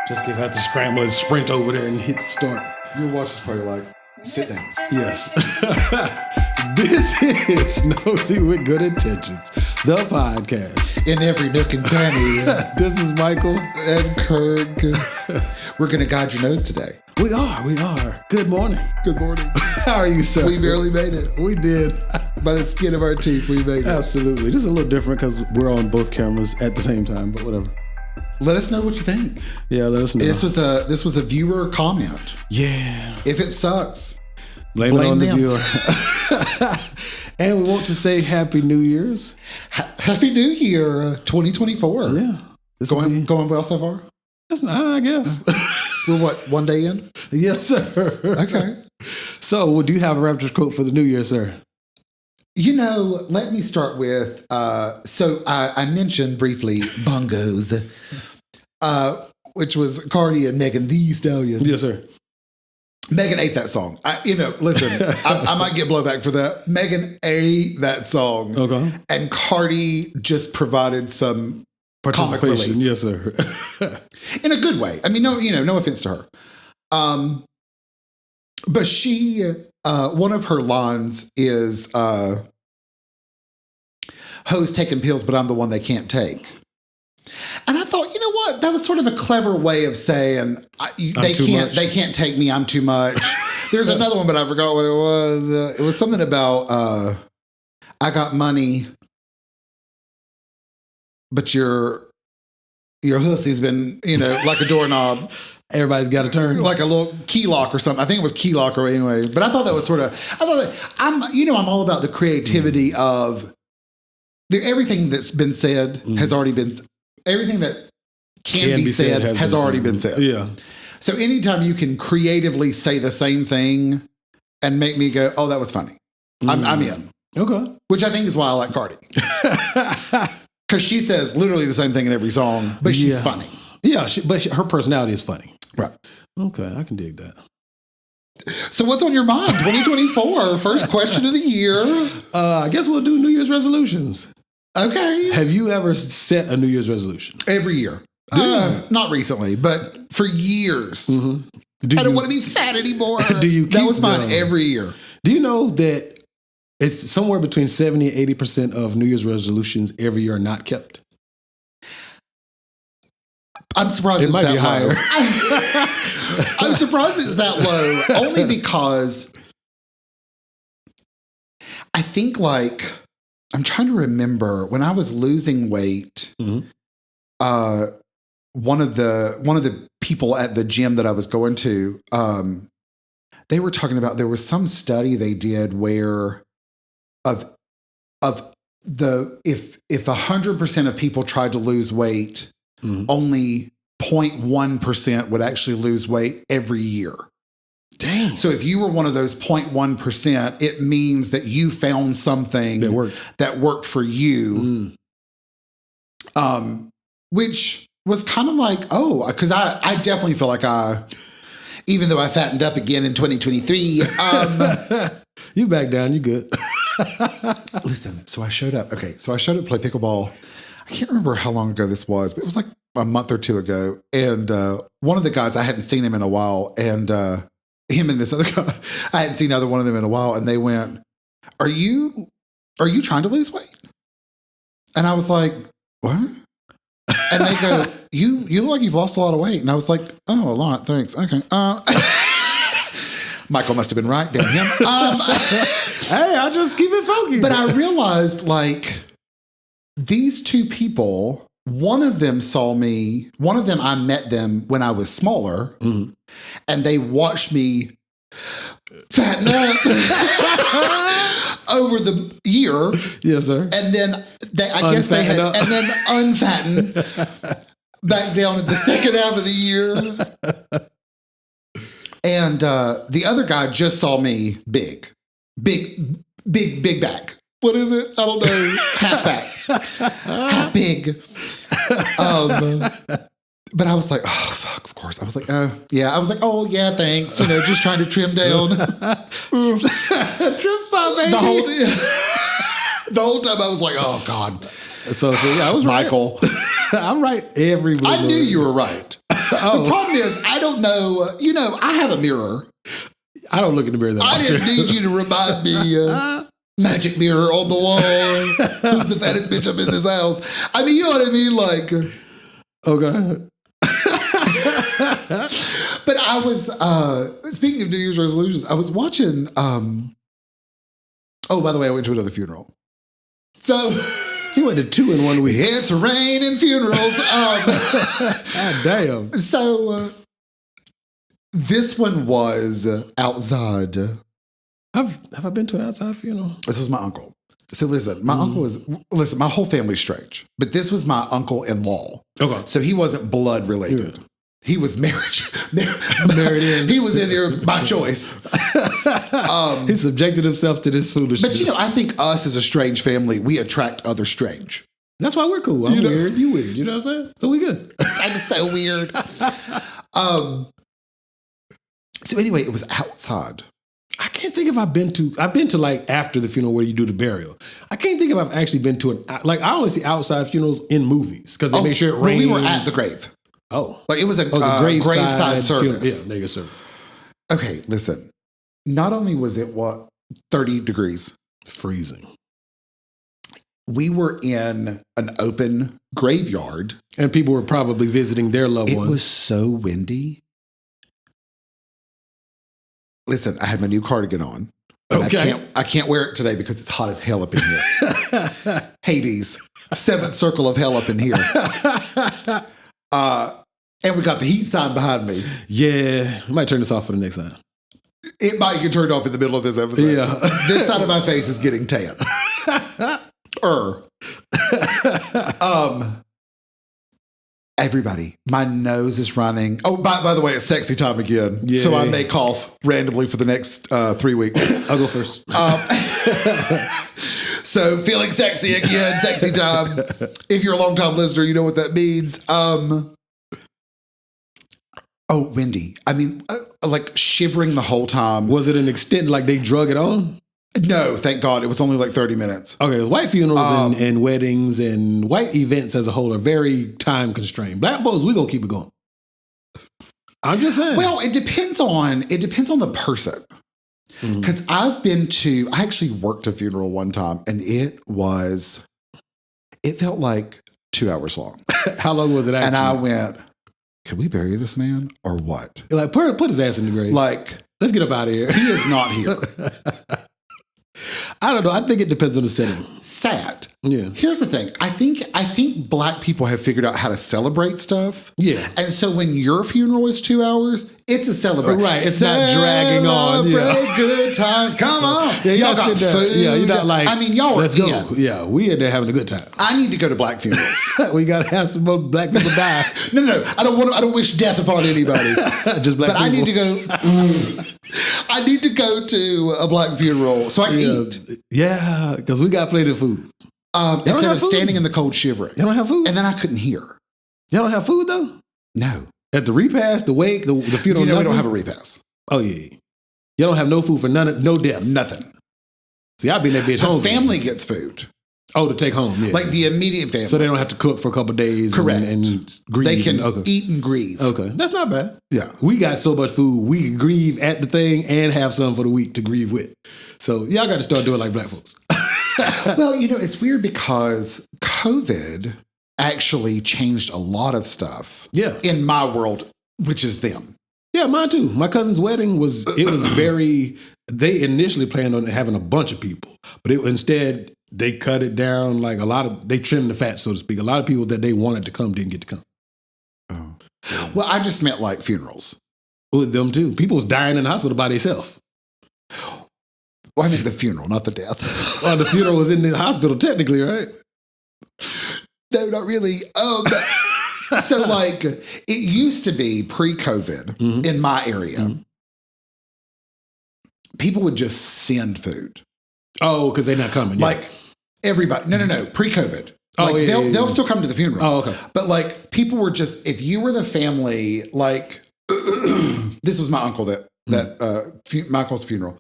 Just in case I have to scramble and sprint over there and hit start. Your watch is probably like, sit down. Yes. This is Nosey with Good Intentions, the podcast. In every nook and cranny. This is Michael. And Kirk. We're going to guide your nose today. We are. Good morning. Good morning. How are you, sir? We barely made it. We did. By the skin of our teeth, we made it. Absolutely. This is a little different because we're on both cameras at the same time, but whatever. Let us know what you think. Yeah, let us know. This was a viewer comment. Yeah. If it sucks, blame it on them. the viewer. And we want to say Happy New Year's. Happy New Year, 2024. Yeah. Going well so far? I guess. We're what, one day in? Yes, sir. Okay. So, do you have a raptress quote for the New Year, sir? You know, let me start with, I mentioned briefly Bongos, which was Cardi and Megan Thee Stallion. Yes, sir. Megan ate that song. Listen, I might get blowback for that. Megan ate that song. Okay. And Cardi just provided some comic relief. Yes, sir. In a good way. I mean, no offense to her. But she, one of her lines is, hoes taking pills, but I'm the one they can't take. And I thought, you know what? That was sort of a clever way of saying they can't take me. I'm too much. There's another one, but I forgot what it was. It was something about I got money, but your hussy's been like a doorknob. Everybody's got to turn like a little key lock or something. I think it was key lock or anyway. But I thought that was sort of. I thought that I'm all about the creativity of everything that's been said has already been. Everything that can be said has already been said. Yeah. So anytime you can creatively say the same thing and make me go, oh, that was funny. I'm in. Okay. Which I think is why I like Cardi. Because she says literally the same thing in every song, but she's funny. Yeah, but her personality is funny. Right. Okay, I can dig that. So what's on your mind? 2024, first question of the year. I guess we'll do New Year's resolutions. Okay. Have you ever set a New Year's resolution? Every year. Not recently, but for years. Mm-hmm. I don't want to be fat anymore. That was mine every year. Do you know that it's somewhere between 70 and 80% of New Year's resolutions every year are not kept? I'm surprised it might be higher. I'm surprised it's that low, only because I think I'm trying to remember when I was losing weight. Mm-hmm. One of the people at the gym that I was going to, they were talking about there was some study they did where if 100% of people tried to lose weight, only 0.1% would actually lose weight every year. Dang. So if you were one of those 0.1%, it means that you found something that worked for you. Which was kind of like, because I definitely feel like even though I fattened up again in 2023. You back down, you good. Listen, so I showed up. Okay, so I showed up to play pickleball. I can't remember how long ago this was, but it was like a month or two ago. And one of the guys, I hadn't seen him in a while. And him and this other guy, I hadn't seen either one of them in a while. And they went, are you trying to lose weight? And I was like, what? And they go, you look like you've lost a lot of weight. And I was like, oh, a lot, thanks. Okay. Michael must have been right, damn him. Hey, I just keep it focused. But I realized these two people, one of them I met them when I was smaller, and they watched me fatten up over the year. Yes, sir. And then and then unfatten back down at the second half of the year. And the other guy just saw me big back. What is it? I don't know. Half back. Half big. But I was like, oh, fuck, of course. I was like, yeah. I was like, oh, yeah, thanks. Just trying to trim down. Trim spot, baby. The whole time I was like, oh, God. So yeah, I was Michael. right. I'm right every week. I knew you were right. The problem is, I don't know. I have a mirror. I don't look in the mirror that I often. didn't need you to remind me. Magic mirror on the wall. Who's the fattest bitch up in this house? I mean, you know what I mean? Like, okay. but I was, speaking of New Year's resolutions, I was watching, by the way, I went to another funeral. So you went to 2 in 1 week. It's raining funerals. God damn. So this one was outside. Have I been to an outside funeral? This was my uncle. So listen, my my whole family's strange, but this was my uncle-in-law. Okay. So he wasn't blood related. Yeah. He was married in. He was in there by choice. He subjected himself to this foolishness. But I think us as a strange family, we attract other strange. That's why we're cool. I'm weird. You weird. You know what I'm saying? So we good. I'm so weird. So anyway, it was outside. I can't think if I've been to like after the funeral where you do the burial. I can't think if I've actually been to I only see outside funerals in movies because they make sure it rains. We were at the grave. Oh. Like it was a graveside service. Yeah, nigga service. Okay, listen. Not only was it 30 degrees. Freezing. We were in an open graveyard. And people were probably visiting their loved ones. It was so windy. Listen, I had my new cardigan on. Okay. I can't wear it today because it's hot as hell up in here. Hades. 7th circle of hell up in here. And we got the heat sign behind me. Yeah. I might turn this off for the next time. It might get turned off in the middle of this episode. Yeah. This side of my face is getting tan. Everybody, my nose is running. Oh, by the way, it's sexy time again. Yeah. So I may cough randomly for the next 3 weeks. I'll go first. So feeling sexy again, sexy time. If you're a long-time listener, you know what that means. Windy. I mean, like shivering the whole time. Was it an extent like they drug it on? No, thank God. It was only like 30 minutes. Okay, white funerals and weddings and white events as a whole are very time constrained. Black folks, we gonna keep it going. I'm just saying. Well, it depends on the person. Because I actually worked a funeral one time and it felt like 2 hours long. How long was it actually? And I went, can we bury this man or what? You're like, put his ass in the grave. Like, let's get up out of here. He is not here. I don't know. I think it depends on the setting. Sad. Yeah. Here's the thing. I think Black people have figured out how to celebrate stuff. Yeah. And so when your funeral is 2 hours, it's a celebration. Right. It's not dragging on. Celebrate good times. Come on. Yeah, y'all got food. Yeah, you're not like, I mean, y'all are let's go. Yeah, we in there having a good time. I need to go to Black funerals. We got to have some more Black people die. No. I don't wish death upon anybody. Just Black people. I need to go. I need to go to a Black funeral so I can eat. Yeah, because we got plenty of food. Instead of standing in the cold shivering. You don't have food? And then I couldn't hear. Y'all don't have food, though? No. At the repast, the wake, the funeral? We don't have a repast. Oh, yeah. Y'all don't have no food for no death? Nothing. See, I've been that bitch home. The family gets food. Oh, to take home, yeah. Like the immediate family. So they don't have to cook for a couple of days. Correct. And grieve. They can eat and grieve. Okay. That's not bad. Yeah. We got so much food. We can grieve at the thing and have some for the week to grieve with. So y'all got to start doing like Black folks. Well, it's weird because COVID actually changed a lot of stuff. Yeah. In my world, which is them. Yeah, mine too. My cousin's wedding was very, they initially planned on having a bunch of people, but instead they cut it down like they trimmed the fat, so to speak. A lot of people that they wanted to come didn't get to come. Oh. Well, I just meant like funerals. With them too. People was dying in the hospital by themselves. Well, I meant the funeral, not the death. Well, the funeral was in the hospital technically, right? No, not really. So like it used to be pre-COVID in my area, people would just send food. Oh, because they're not coming. Yeah. Like everybody. No. Pre-COVID. Oh, like yeah, they'll still come to the funeral. Oh, okay. But like people were just, if you were the family, like this was my uncle that Michael's funeral.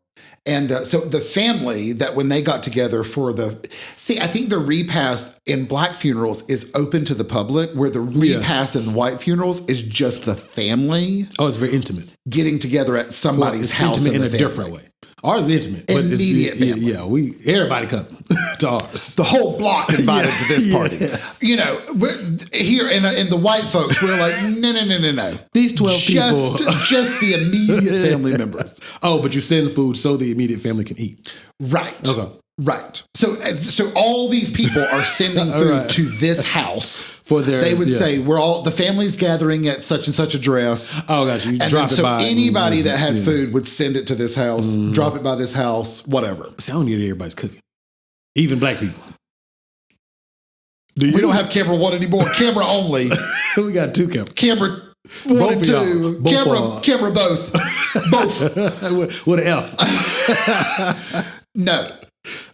And so the family that when they got together for I think the repast in black funerals is open to the public, where the repast in white funerals is just the family. Oh, it's very intimate. Getting together at somebody's house. Intimate in a different way. Ours is intimate. But immediate family. Yeah, everybody come to ours. The whole block invited to this party. Yes. You know, here in the white folks, we're like, no. These 12 people. Just the immediate family members. Oh, but you send food so the immediate family can eat. Right. Okay. Right. So all these people are sending food to this house. For their, they would say, the family's gathering at such and such address. Oh, gotcha. You drop it by. So anybody that had food would send it to this house, drop it by this house, whatever. See, I don't need everybody's cooking. Even black people. We don't have camera 1 anymore. Camera only. We got 2 cameras. Camera 1 and 2. Camera both. Both. With an F. No.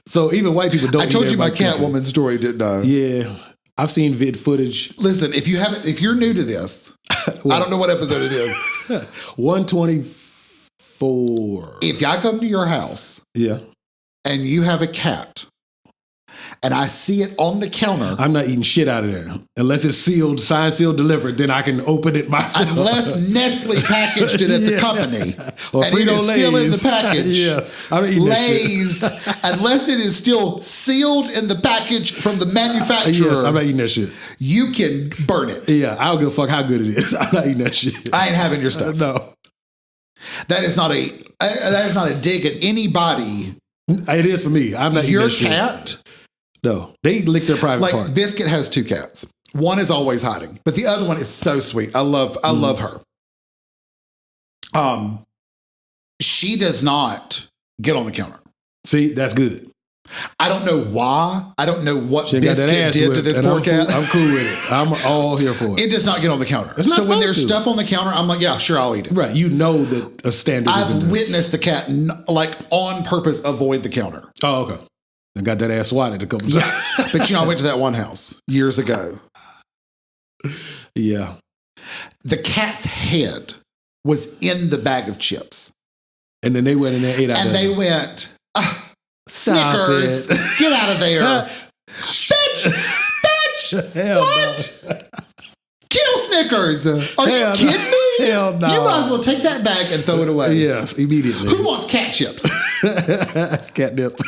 So even white people don't. I told you my Catwoman story, didn't I? Yeah, I've seen vid footage. Listen, if you're new to this, I don't know what episode it is. 124. If I come to your house, and you have a cat, and I see it on the counter, I'm not eating shit out of there unless it's sealed, signed, sealed, delivered. Then I can open it myself. Unless Nestle packaged it at the company, or and it is still in the package. Yes, I'm eating Lay's, that shit. Unless it is still sealed in the package from the manufacturer. Yes, I'm not eating that shit. You can burn it. Yeah, I don't give a fuck how good it is. I'm not eating that shit. I ain't having your stuff. No, that is not a dig at anybody. It is for me. I'm not eating that shit. Your cat. No, they lick their private parts. Like Biscuit has 2 cats. One is always hiding, but the other one is so sweet. I love her. She does not get on the counter. See, that's good. I don't know why. I don't know what Biscuit did to this poor cat. I'm cool with it. I'm all here for it. It does not get on the counter. So when there's stuff on the counter, I'm like, yeah, sure, I'll eat it. Right. You know that a standard is in there. I've witnessed the cat, like, on purpose avoid the counter. Oh, okay. I got that ass swatted a couple times. Yeah. But, I went to that one house years ago. Yeah. The cat's head was in the bag of chips. And then they went in there, ate out of it. And they went, Snickers, get out of there. bitch, Hell what? No. Kill Snickers. Are you kidding me? Hell no. You might as well take that bag and throw it away. Yes, immediately. Who wants cat chips? Catnip.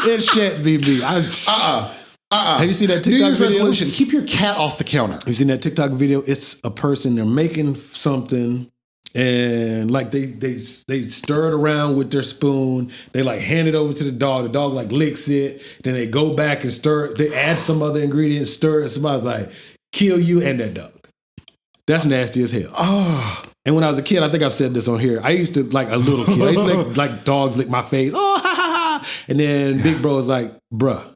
It shouldn't be me. Have you seen that TikTok New Year's video? resolution, keep your cat off the counter. Have you seen that TikTok video? It's a person, they're making something and like they stir it around with their spoon. They like hand it over to the dog. The dog like licks it. Then they go back and stir it. They add some other ingredients, stir it. Somebody's like, kill you and that dog. That's nasty as hell. Oh. And when I was a kid, I think I've said this on here. I used to, like a little kid, I used to like dogs lick my face. Oh, ha, ha, ha. And then Big Bro was like, bruh,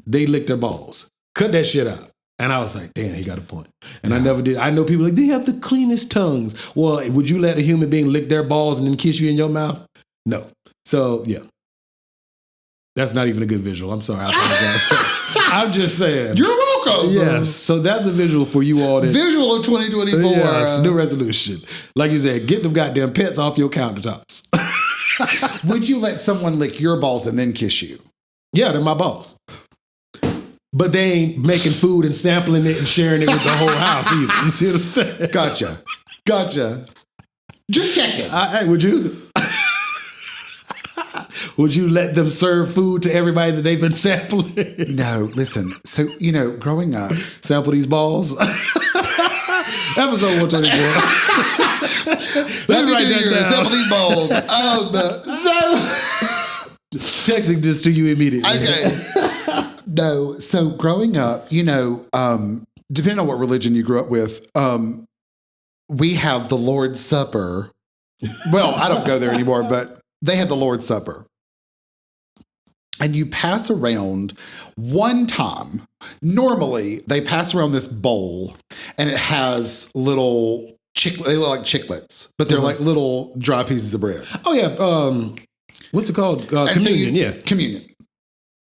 they lick their balls. Cut that shit out. And I was like, damn, he got a point. And I never did. I know people like, they have the cleanest tongues. Well, would you let a human being lick their balls and then kiss you in your mouth? No. So, yeah. That's not even a good visual. I'm sorry. I apologize. I'm just saying. You're welcome. Yes. So that's a visual for you all. Visual of 2024. Yes, new resolution. Like you said, get them goddamn pets off your countertops. Would you let someone lick your balls and then kiss you? Yeah, they're my balls. But they ain't making food and sampling it and sharing it with the whole house either. You see what I'm saying? Gotcha. Just checking. Hey, would you? Would you let them serve food to everybody that they've been sampling? No, listen. So, growing up. Sample these balls. Episode 124. Let me write that down. Sample these balls. Texting this to you immediately. Okay. No. So growing up, depending on what religion you grew up with, we have the Lord's Supper. Well, I don't go there anymore, but they have the Lord's Supper. And you pass around one time. Normally, they pass around this bowl, and it has little they look like chiclets, but they're like little dry pieces of bread. Oh yeah, what's it called? Communion. Communion.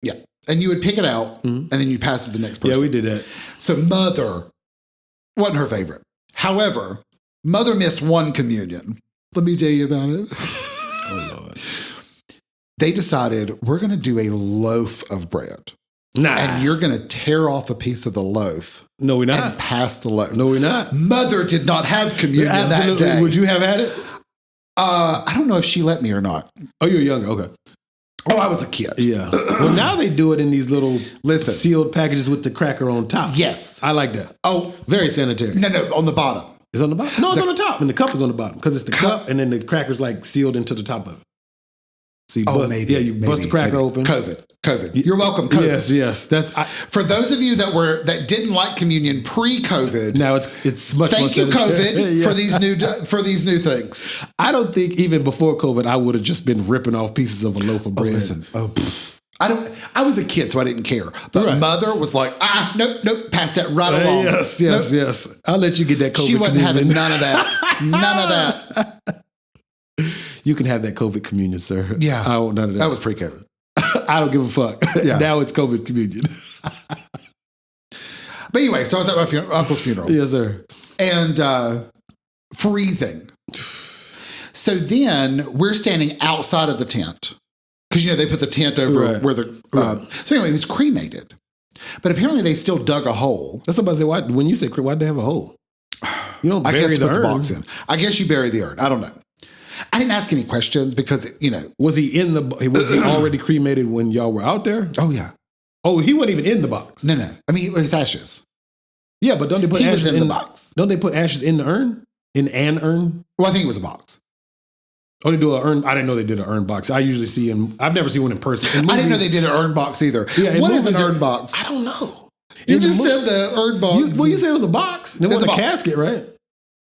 Yeah, and you would pick it out, and then you pass it to the next person. Yeah, we did that. So Mother wasn't her favorite. However, Mother missed one communion. Let me tell you about it. Oh, Lord. They decided we're going to do a loaf of bread. Nah. And you're going to tear off a piece of the loaf. No, we're not. And pass the loaf. No, we're not. Mother did not have communion that day. Would you have had it? I don't know if she let me or not. Oh, you're younger. Okay. Oh, I was a kid. Yeah. Well, now they do it in these little sealed packages with the cracker on top. Yes. I like that. Oh. Very sanitary. No, on the bottom. It's on the bottom? No, it's on the top. And the cup is on the bottom because it's the cup and then the cracker's like sealed into the top of it. So you bust the cracker open. COVID. You're welcome, COVID. Yes. For those of you that didn't like communion pre-COVID, now it's much more thank you, COVID, yeah. for these new things. I don't think even before COVID, I would have just been ripping off pieces of a loaf of bread. I was a kid, so I didn't care. But Mother was like, nope, pass that right along. Yes. I'll let you get that COVID She wasn't communion. having none of that. None of that. You can have that COVID communion, sir. Yeah. I don't want none of that. That was pre-COVID. I don't give a fuck. Yeah. Now it's COVID communion. But anyway, so I was at my uncle's funeral. Yes, sir. And freezing. So then we're standing outside of the tent. Because, they put the tent over where the... So anyway, it was cremated. But apparently they still dug a hole. That's somebody say, when you say why'd they have a hole? You don't bury the urn. Box in. I guess you bury the urn. I don't know. I didn't ask any questions because, Was he already cremated when y'all were out there? Oh, yeah. Oh, he wasn't even in the box. No. I mean, his ashes. Yeah, but don't they put ashes in the box? Don't they put ashes in the urn? In an urn? Well, I think it was a box. Oh, they do an urn. I didn't know they did an urn box. I usually see I've never seen one in person. I didn't know they did an urn box either. Yeah, what is an urn box? I don't know. You just said the urn box. You said it was a box. It was a casket, right?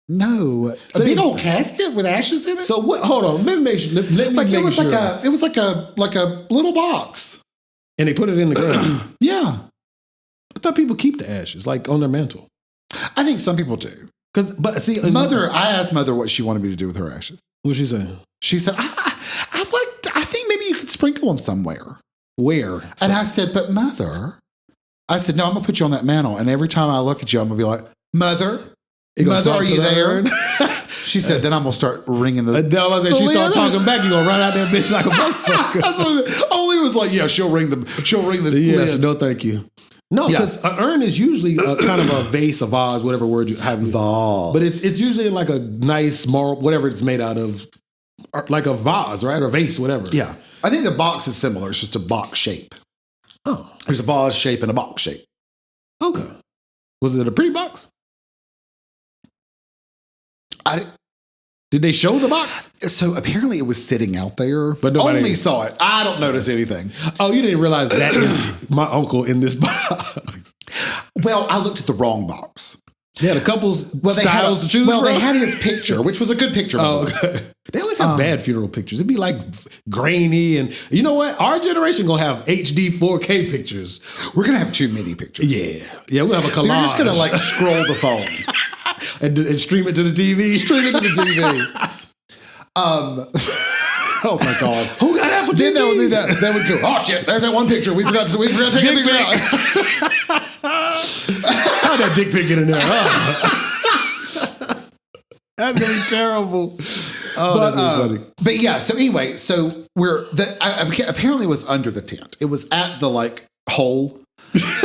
No, a big old casket with ashes in it. So what? Hold on, let me make sure. It was like a little box, and they put it in the ground. Yeah, I thought people keep the ashes like on their mantle. I think some people do. I asked Mother what she wanted me to do with her ashes. What'd she say? She said, I think maybe you could sprinkle them somewhere. Where? And I said, but Mother, no, I'm gonna put you on that mantle, and every time I look at you, I'm gonna be like, Mother, are you there? She said, then I'm going to start ringing the... she started talking back, you're going to run out that bitch like a motherfucker. Only was like, yeah, she'll ring the Yes, lid. no, thank you. No, because an urn is usually a kind of a vase, a vase, whatever word you have. Vase. But it's usually like a nice, whatever it's made out of, like a vase, right? Or vase, whatever. Yeah. I think the box is similar. It's just a box shape. Oh. There's a vase shape and a box shape. Okay. Was it a pretty box? Did they show the box? So apparently it was sitting out there, but nobody only saw it. I don't notice anything. Oh, you didn't realize that is my uncle in this box? Well, I looked at the wrong box. They had a couple styles to choose from? They had his picture, which was a good picture. Oh, okay. They always have bad funeral pictures. It'd be like grainy, and you know what? Our generation gonna have HD 4K pictures. We're gonna have too many pictures. Yeah, we'll have a collage. They're just gonna scroll the phone and stream it to the TV. Oh my God! Who got Apple TV? Then that would be that. That would go. Oh shit! There's that one picture we forgot to take a picture out. How'd that dick pic get in there? That's gonna be terrible. Oh, that's funny. But yeah. So anyway, apparently it was under the tent. It was at the hole.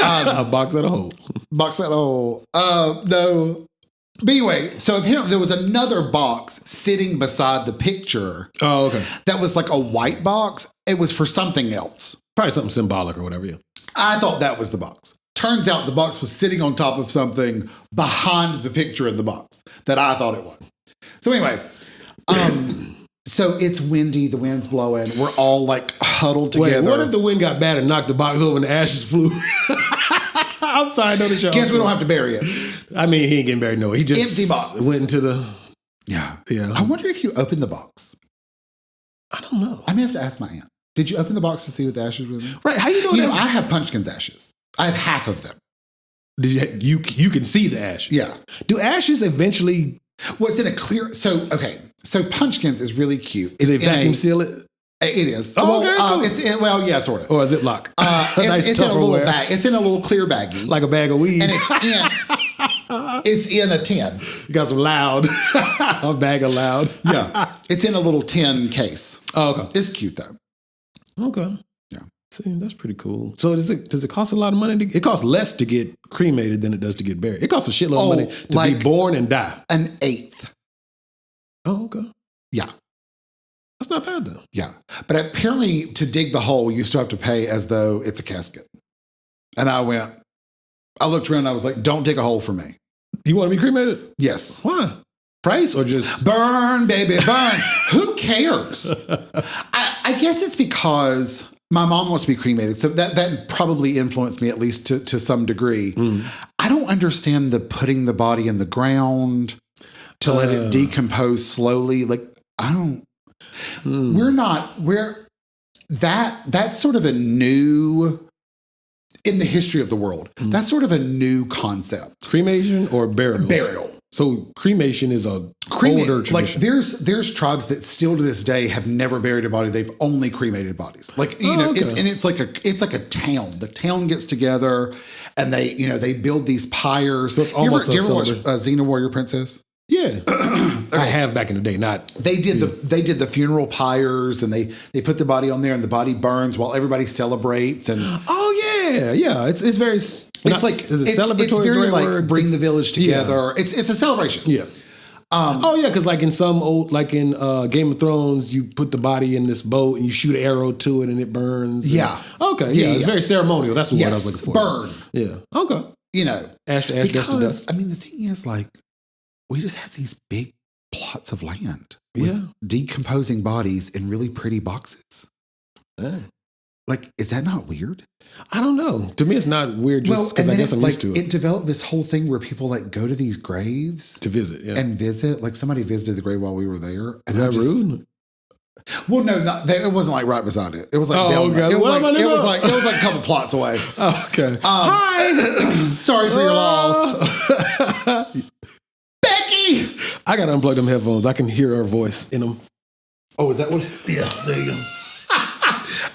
A box at a hole. Box at a hole. No. But anyway, so apparently there was another box sitting beside the picture. Oh, okay. That was like a white box. It was for something else. Probably something symbolic or whatever. Yeah. I thought that was the box. Turns out the box was sitting on top of something behind the picture in the box that I thought it was. So anyway, so it's windy, the wind's blowing. We're all huddled together. Wait, what if the wind got bad and knocked the box over and the ashes flew? I'm sorry, I know the show. Guess we don't have to bury it. I mean, he ain't getting buried. No, he just empty box. Went into the. Yeah. Yeah. I wonder if you opened the box. I don't know. I may have to ask my aunt. Did you open the box to see what the ashes were in? Right. How you know? I have Punchkin's ashes. I have half of them. Did you can see the ashes? Yeah. Do ashes eventually? Well, it's in a clear. So Punchkin's is really cute. Did they vacuum seal it? It is. Oh, okay, cool. Yeah, sort of. Or a Ziploc. It's in a little bag. It's in a little clear baggie. Like a bag of weed. And it's in a tin. You got some loud. A bag of loud. Yeah. It's in a little tin case. Oh, okay. It's cute though. Okay. Yeah. See, that's pretty cool. So does it cost a lot of money? It costs less to get cremated than it does to get buried. It costs a shitload of money to be born and die. An eighth. Oh, okay. Yeah. That's not bad though. Yeah. But apparently to dig the hole, you still have to pay as though it's a casket. And I looked around and I was like, don't dig a hole for me. You want to be cremated? Yes. Why? Price or just burn, baby, burn? Who cares? I guess it's because my mom wants to be cremated. So that probably influenced me at least to some degree. I don't understand the putting the body in the ground to let it decompose slowly. Like, I don't. That's sort of a new, in the history of the world, that's sort of a new concept. Cremation or burial? Burial. So cremation is a older tradition. Like there's tribes that still to this day have never buried a body. They've only cremated bodies. Like, it's like a town. The town gets together and they build these pyres. So it's almost do you ever watch Xena Warrior Princess? Yeah. Okay. I have back in the day, not. They did the funeral pyres and they put the body on there and the body burns while everybody celebrates and yeah. It's very. Is it celebratory? It's very like word? Bring the village together. Yeah. It's a celebration. Yeah. Because like in some old, like in Game of Thrones, you put the body in this boat and you shoot an arrow to it and it burns. Yeah. Okay. Yeah. It's very ceremonial. That's what I was looking for. Burn. Yeah. Okay. Ash to ash, dust to dust. I mean, the thing is, like, we just have these big plots of land with decomposing bodies in really pretty boxes. Yeah. Like, is that not weird? I don't know. To me, it's not weird just because I guess I'm used to it. It developed this whole thing where people like go to these graves to visit, and visit. Like somebody visited the grave while we were there. Is that rude? Well, no, it wasn't like right beside it. It was like down. Okay. It was like a couple plots away. Oh, okay. Hi. Sorry for your loss. Becky! I got to unplug them headphones. I can hear her voice in them. Oh, is that what? Yeah, there you go.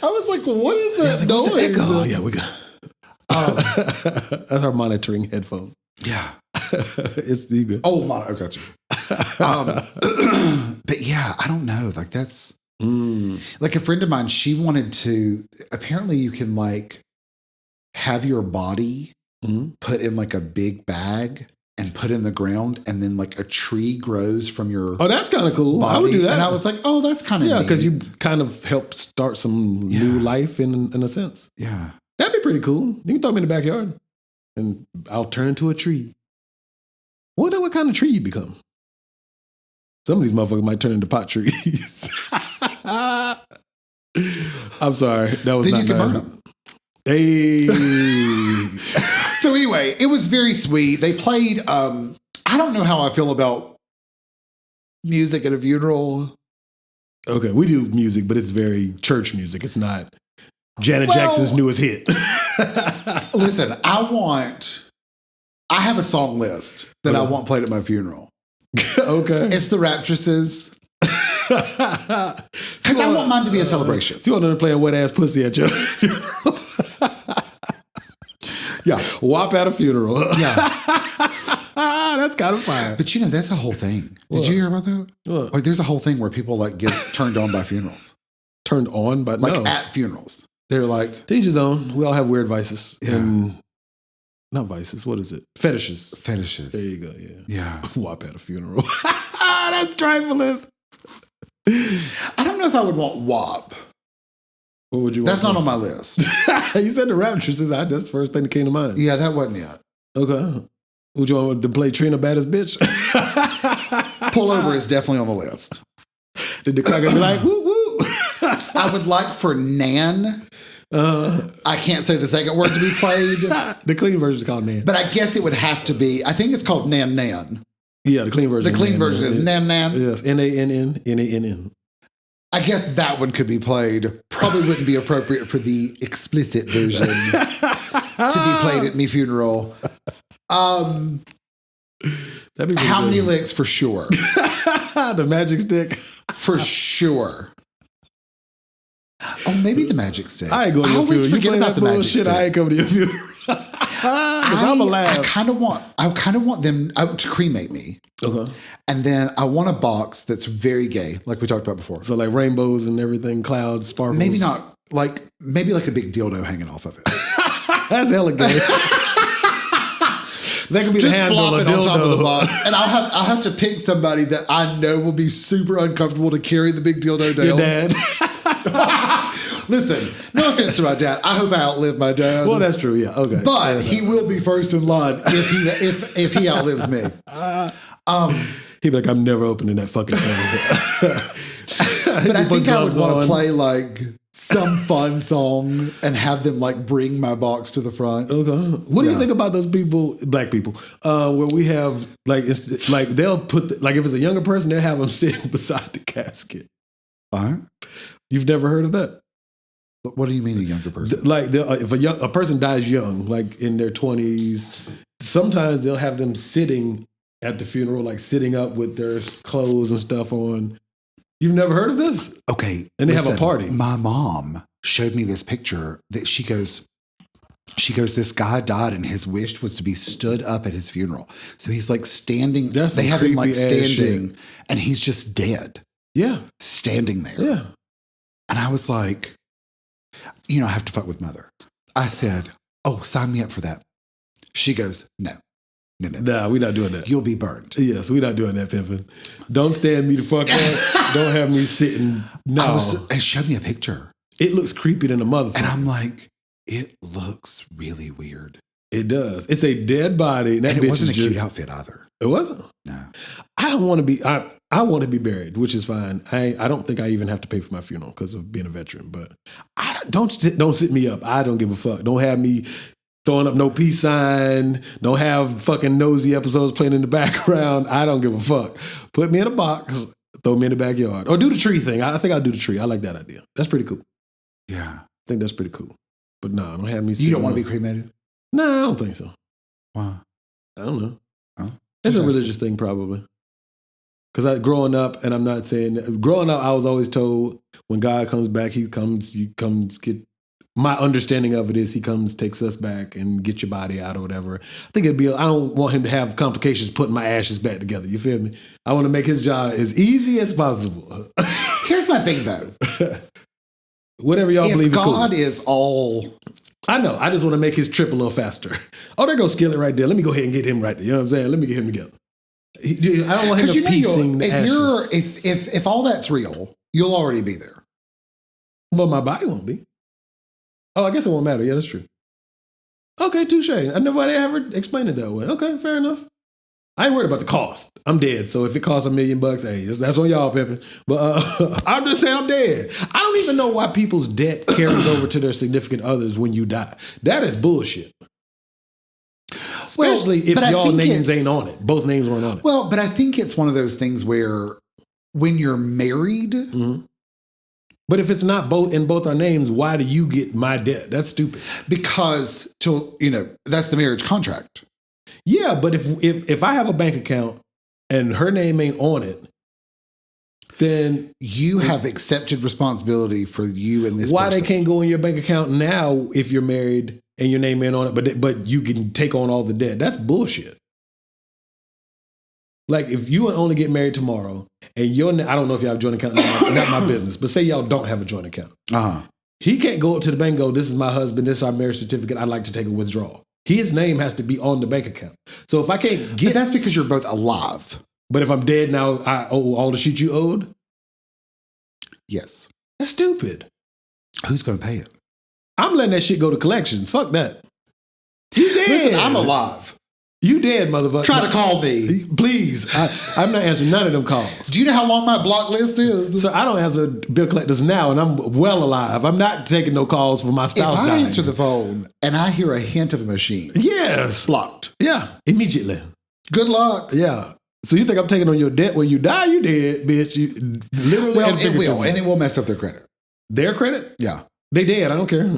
I was like, what is that noise? Oh, yeah, we got. That's our monitoring headphone. Yeah. It's you good. Oh, I got you. But yeah, I don't know. Like that's like a friend of mine, she wanted to, apparently you can like have your body put in like a big bag and put in the ground, and then like a tree grows from your that's kind of cool. body. I would do that. And I was like, oh, that's kind of neat. because you kind of help start some new life in a sense. Yeah. That'd be pretty cool. You can throw me in the backyard and I'll turn into a tree. What kind of tree you become? Some of these motherfuckers might turn into pot trees. I'm sorry. That was then not nice. Burn them. Hey. So anyway, it was very sweet. They played, I don't know how I feel about music at a funeral. Okay, we do music, but it's very church music. It's not Janet Jackson's newest hit. Listen, I have a song list that I want played at my funeral. Okay. It's the Raptresses. Because I want mine to be a celebration. So you want them to play a wet ass pussy at your funeral? Yeah. WAP at a funeral. Yeah. That's kind of fire. But that's a whole thing. Did you hear about that? What? Like there's a whole thing where people like get turned on by funerals. Turned on by at funerals. They're like to each his own. We all have weird vices. Yeah. And not vices. What is it? Fetishes. Fetishes. There you go. Yeah. Yeah. WAP at a funeral. That's trifling. I don't know if I would want WAP. What would you want? That's not on my list. You said the Raptresses. That's the first thing that came to mind. Yeah, that wasn't it. Okay. Would you want to play Trina Baddest Bitch? Pull Over is definitely on the list. Did the cracker be like, woo woo? I would like for Nan. I can't say the second word to be played. The clean version is called Nan. But I guess it would have to be, I think it's called Nan Nan. Yeah, the clean version. The clean version is Nan Nan. Yes, Nann, Nann. I guess that one could be played. Probably wouldn't be appropriate for the explicit version to be played at me funeral. How many licks for sure? The magic stick? For sure. Oh, maybe the magic stick. I ain't going to your funeral. Forget about the magic stick. I ain't coming to your funeral. I'm a laugh. I kind of want them to cremate me. Okay. And then I want a box that's very gay, like we talked about before. So like rainbows and everything, clouds, sparkles. Maybe not maybe like a big dildo hanging off of it. That's hella gay. That could be Just the handle flop of it dildo. on top of the box. And I'll have to pick somebody that I know will be super uncomfortable to carry the big dildo down. Your dad. Listen, no offense to my dad. I hope I outlive my dad. Well, that's true. Yeah. Okay. But he will be first in line if he outlives me. He'd be like, I'm never opening that fucking thing. But I think I would want to play like some fun song and have them like bring my box to the front. Okay. What do you think about those people, black people, where we have like they'll put if it's a younger person, they'll have them sitting beside the casket. You've never heard of that? What do you mean a younger person? Like if a person dies young, like in their 20s, sometimes they'll have them sitting at the funeral, like sitting up with their clothes and stuff on. You've never heard of this? Okay. And they have a party. My mom showed me this picture that she goes, this guy died and his wish was to be stood up at his funeral. So he's like standing. They have him like standing and he's just dead. Yeah. Standing there. Yeah. And I was like, I have to fuck with mother. I said, oh, sign me up for that. She goes, no. Nah, we're not doing that. You'll be burned. Yes, we're not doing that, pimpin'. Don't stand me the fuck up. Don't have me sitting. No. And showed me a picture. It looks creepy than a motherfucker. And I'm like, it looks really weird. It does. It's a dead body. And it wasn't a cute outfit either. It wasn't? No. I don't want to be, I want to be buried, which is fine. I don't think I even have to pay for my funeral because of being a veteran. But don't sit me up. I don't give a fuck. Don't have me throwing up no peace sign. Don't have fucking Nosey episodes playing in the background. I don't give a fuck. Put me in a box, throw me in the backyard. Or do the tree thing. I think I'll do the tree. I like that idea. That's pretty cool. Yeah. I think that's pretty cool. But no, don't have me You don't want to be cremated? No, I don't think so. Why? I don't know. Oh, it's a religious thing probably. Because growing up, and I'm not saying, growing up, I was always told when God comes back, he comes get, my understanding of it is he comes, takes us back and get your body out or whatever. I think I don't want him to have complications putting my ashes back together. You feel me? I want to make his job as easy as possible. Here's my thing though. Whatever y'all believe is cool. God is all... I know. I just want to make his trip a little faster. Oh, there goes Skillet right there. Let me go ahead and get him right there. You know what I'm saying? Let me get him together. I don't want him to piecing the ashes. If all that's real, you'll already be there. But my body won't be. Oh, I guess it won't matter. Yeah, that's true. Okay, touche. Nobody ever explained it that way. Okay, fair enough. I ain't worried about the cost. I'm dead. So if it costs $1 million, hey, that's on y'all, pimping. But I'm just saying I'm dead. I don't even know why people's debt carries over to their significant others when you die. That is bullshit. Especially if y'all names ain't on it. Both names weren't on it. Well, but I think it's one of those things where when you're married... Mm-hmm. But if it's not in both our names, why do you get my debt? That's stupid. Because that's the marriage contract. Yeah, but if I have a bank account and her name ain't on it, then you have accepted responsibility for you and this why person. They can't go in your bank account now if you're married and your name ain't on it, but you can take on all the debt. That's bullshit. Like if you would only get married tomorrow and I don't know if you have a joint account, not my business, but say y'all don't have a joint account. Uh-huh. He can't go up to the bank and go, this is my husband, this is our marriage certificate, I'd like to take a withdrawal. His name has to be on the bank account. So if I can't get... But that's because you're both alive. But if I'm dead now, I owe all the shit you owed? Yes. That's stupid. Who's going to pay it? I'm letting that shit go to collections. Fuck that. You dead. Listen, I'm alive. You dead, motherfucker. Try to call me. Please. I'm not answering none of them calls. Do you know how long my block list is? So I don't answer bill collectors now, and I'm well alive. I'm not taking no calls for my spouse dying. If I dying. answer the phone and I hear a hint of a machine. Yes. Blocked. Yeah. Immediately. Good luck. Yeah. So you think I'm taking on your debt when you die? You dead, bitch. You literally. Well, it will, and it will mess up their credit. Their credit? Yeah. They dead. I don't care.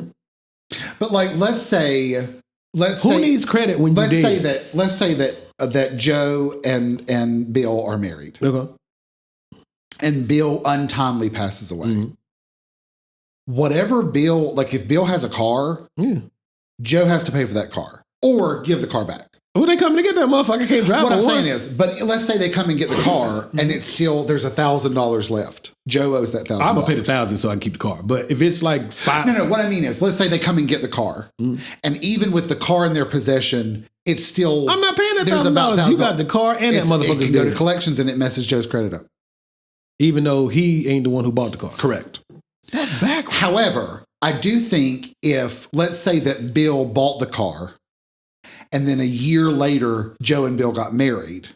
But like, let's say who needs credit when you dead? Let's say that Joe and Bill are married. Okay. And Bill untimely passes away. Mm-hmm. Whatever Bill, like if Bill has a car, Joe has to pay for that car. or give the car back. Well, they coming to get that motherfucker. Can't drive. What I'm saying is, but let's say they come and get the car, and it's still there's $1,000 left. Joe owes that $1,000. I'm gonna pay the $1,000 so I can keep the car. But if it's like $5, no. What I mean is, let's say they come and get the car, and even with the car in their possession, it's still. I'm not paying that $1,000. You got the car and that motherfucker. It can go to collections, and it messes Joe's credit up, even though he ain't the one who bought the car. Correct. That's backwards. However, I do think if let's say that Bill bought the car. And then a year later, Joe and Bill got married.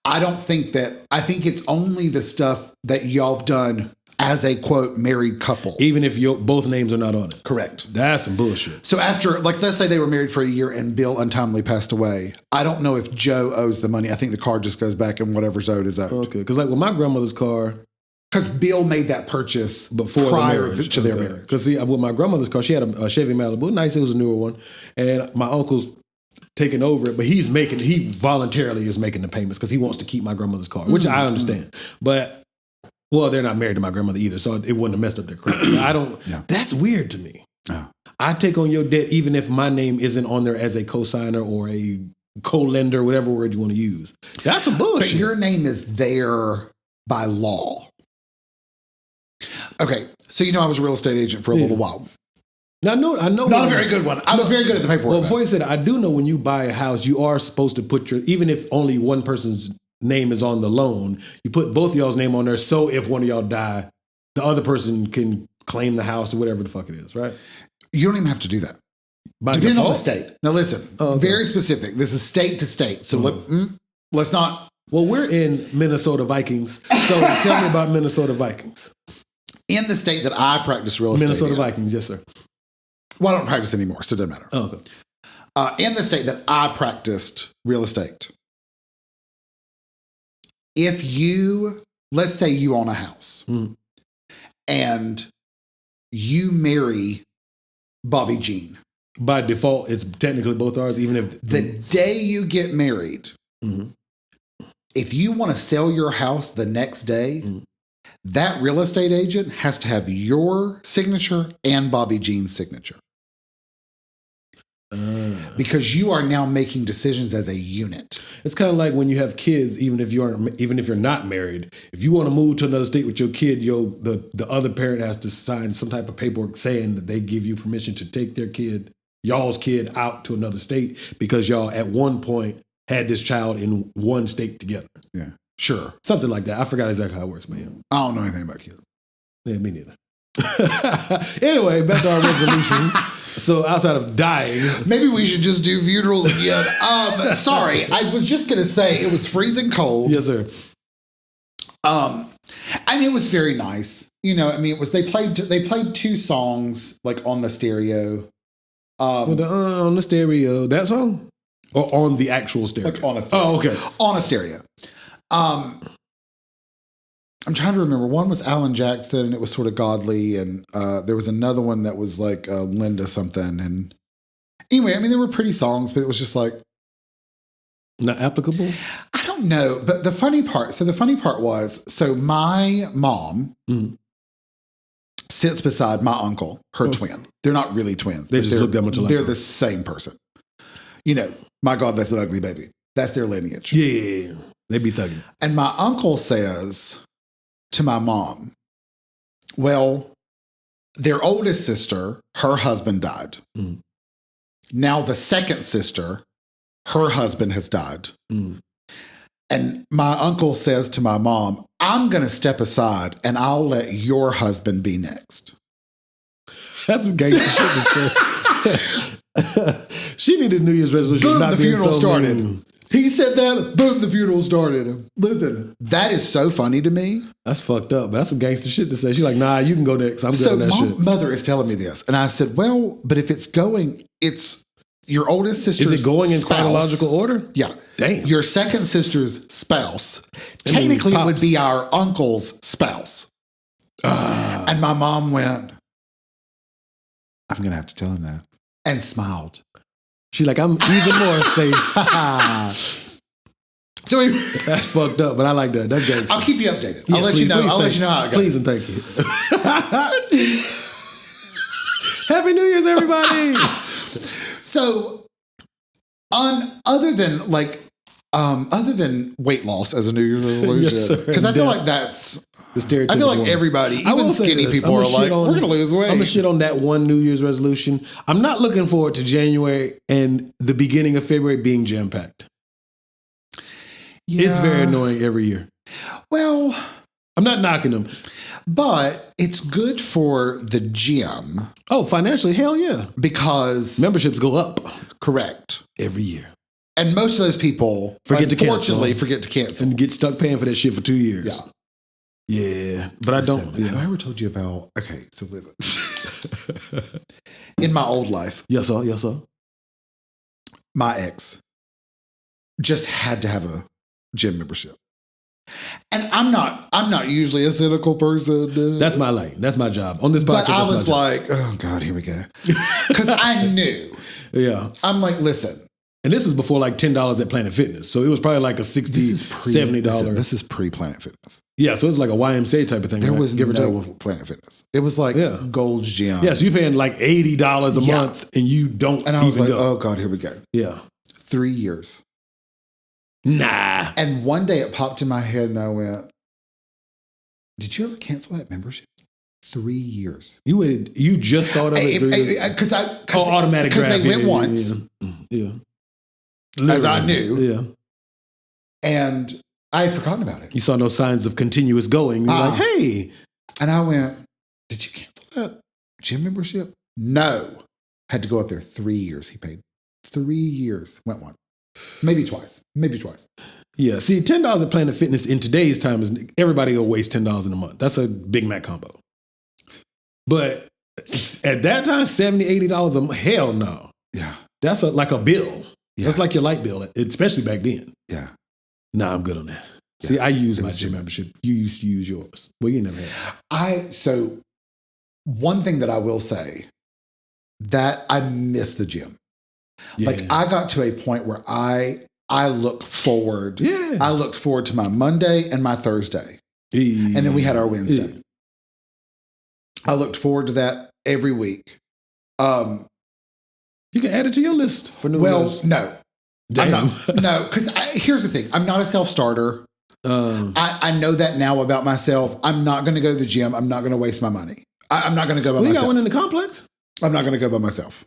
I think it's only the stuff that y'all have done as a quote married couple. Even if both names are not on it. Correct. That's some bullshit. So after, let's say they were married for a year and Bill untimely passed away. I don't know if Joe owes the money. I think the car just goes back and whatever's owed is owed. Okay. Because like with my grandmother's car. Because Bill made that purchase before prior to their marriage. Because see, with my grandmother's car, she had a Chevy Malibu. Nice, it was a newer one. And my uncle's taking over it, but he voluntarily is making the payments because he wants to keep my grandmother's car, which I understand. But they're not married to my grandmother either, so it wouldn't have messed up their credit. That's weird to me. Yeah. I take on your debt even if my name isn't on there as a co-signer or a co-lender, whatever word you want to use. That's some bullshit. But your name is there by law. Okay, so I was a real estate agent for a little while. Now, I know. Not a very good one. I was very good at the paperwork. Well, before you said, I do know when you buy a house, you are supposed to put even if only one person's name is on the loan, you put both of y'all's name on there. So if one of y'all die, the other person can claim the house or whatever the fuck it is, right? You don't even have to do that. Depending on the state. Now listen, very specific. This is state to state. So let's not. Well, we're in Minnesota Vikings. So tell me about Minnesota Vikings. In the state that I practice real estate. Minnesota Vikings, yes, sir. Well, I don't practice anymore, so it doesn't matter. Oh, okay. In the state that I practiced real estate, if let's say you own a house and you marry Bobby Jean. By default, it's technically both ours, even if... The day you get married, if you want to sell your house the next day, that real estate agent has to have your signature and Bobby Jean's signature. Because you are now making decisions as a unit. It's kind of like when you have kids, even if you're not married. If you want to move to another state with your kid, the other parent has to sign some type of paperwork saying that they give you permission to take their kid, y'all's kid, out to another state because y'all at one point had this child in one state together. Yeah, sure, something like that. I forgot exactly how it works, man. I don't know anything about kids. Yeah, me neither. Anyway, back to our resolutions. So outside of dying, maybe we should just do funerals again. Sorry, I was just gonna say it was freezing cold. Yes, sir. I mean, it was very nice. It was they played two songs like on the stereo. On the stereo, that song, or on the actual stereo? Like on a stereo. Oh, okay, on a stereo. I'm trying to remember. One was Alan Jackson, and it was sort of godly, and there was another one that was like Linda something. And anyway, I mean, they were pretty songs, but it was just like not applicable. I don't know, but the funny part was, so my mom sits beside my uncle, her twin. They're not really twins. They just look that much alike. They're the same person. My God, that's an ugly baby. That's their lineage. Yeah, they be thugging. And my uncle says to my mom, well, their oldest sister, her husband died. Now the second sister, her husband has died. And my uncle says to my mom, I'm going to step aside and I'll let your husband be next. That's some gangster shit to say. She needed New Year's resolution. Boom, the funeral started. Mean. He said that, boom, the funeral started. Listen, that is so funny to me. That's fucked up, but that's some gangster shit to say. She's like, nah, you can go next. I'm good on that shit. So my mother is telling me this. And I said, well, but if it's your oldest sister's Is it going in spouse, chronological order? Yeah. Damn. Your second sister's spouse. Technically, it would be our uncle's spouse. And my mom went, I'm going to have to tell him that. And smiled. She's like, I'm even more safe. So that's fucked up, but I like that. That's gangster. I'll keep you updated. Yes, I'll let you know how it goes. Please and thank you. Happy New Year's, everybody. So Other than weight loss as a New Year's resolution, because I feel like that's the stereotypical. I feel like everybody, even skinny people, are like, we're going to lose weight. I'm gonna shit on that one New Year's resolution. I'm not looking forward to January and the beginning of February being jam packed. Yeah. It's very annoying every year. Well, I'm not knocking them, but it's good for the gym. Oh, financially, hell yeah, because memberships go up. Correct, every year. And most of those people, forget to cancel and get stuck paying for that shit for 2 years. Yeah, but I don't. Have I ever told you about? Okay, so listen. In my old life, yes sir. My ex just had to have a gym membership, and I'm not usually a cynical person. That's my lane. That's my job on this podcast. But I was like, oh God, here we go, because I knew. Yeah, I'm like, listen. And this is before like $10 at Planet Fitness. So it was probably like a $60, $70. This is pre-Planet Fitness. Yeah, so it was like a YMCA type of thing. There was no Planet Fitness. It was like Gold's Gym. Yeah, so you're paying like $80 a month and you don't And I was like, go. oh God, here we go. Yeah. 3 years. Nah. And one day it popped in my head and I went, did you ever cancel that membership? 3 years. You waited, you just thought of it 3 years? Because automatic draft. Because they went once. Yeah. As I knew. Yeah. And I had forgotten about it. You saw no signs of continuous going. You're like, hey. And I went, did you cancel that gym membership? No. Had to go up there 3 years. He paid 3 years. Went one. Maybe twice. Yeah. See, $10 at Planet Fitness in today's time is everybody will waste $10 in a month. That's a Big Mac combo. But at that time, $70, $80 a month, hell no. Yeah. That's like a bill. Yeah. That's like your light bill, especially back then. Yeah. Nah, I'm good on that. Yeah. See, I use my gym membership. You used to use yours. Well, you never had. So one thing that I will say, that I miss the gym. Yeah. Like I got to a point where I look forward. Yeah. I looked forward to my Monday and my Thursday. And then we had our Wednesday. Yeah. I looked forward to that every week. You can add it to your list for New Year's. No. Damn. No, because here's the thing. I'm not a self-starter. I know that now about myself. I'm not going to go to the gym. I'm not going to waste my money. I'm not going to go by myself. You got one in the complex? I'm not going to go by myself.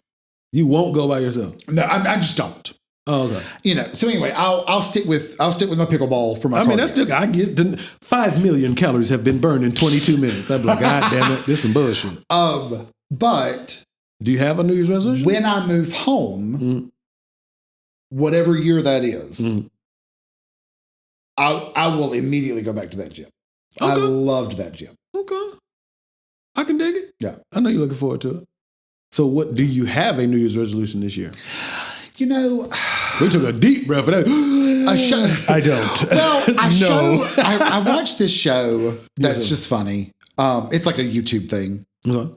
You won't go by yourself? No, I just don't. Oh, okay. So anyway, I'll stick with my pickleball for my cardio. That's still, I get 5 million calories have been burned in 22 minutes. I'd be like, God damn it, this is some bullshit. But do you have a New Year's resolution? When I move home, whatever year that is, I will immediately go back to that gym. Okay. I loved that gym. Okay. I can dig it. Yeah. I know you're looking forward to it. So what, do you have a New Year's resolution this year? We took a deep breath for that. I don't. Well, I watched this show that's just funny. It's like a YouTube thing. Uh-huh.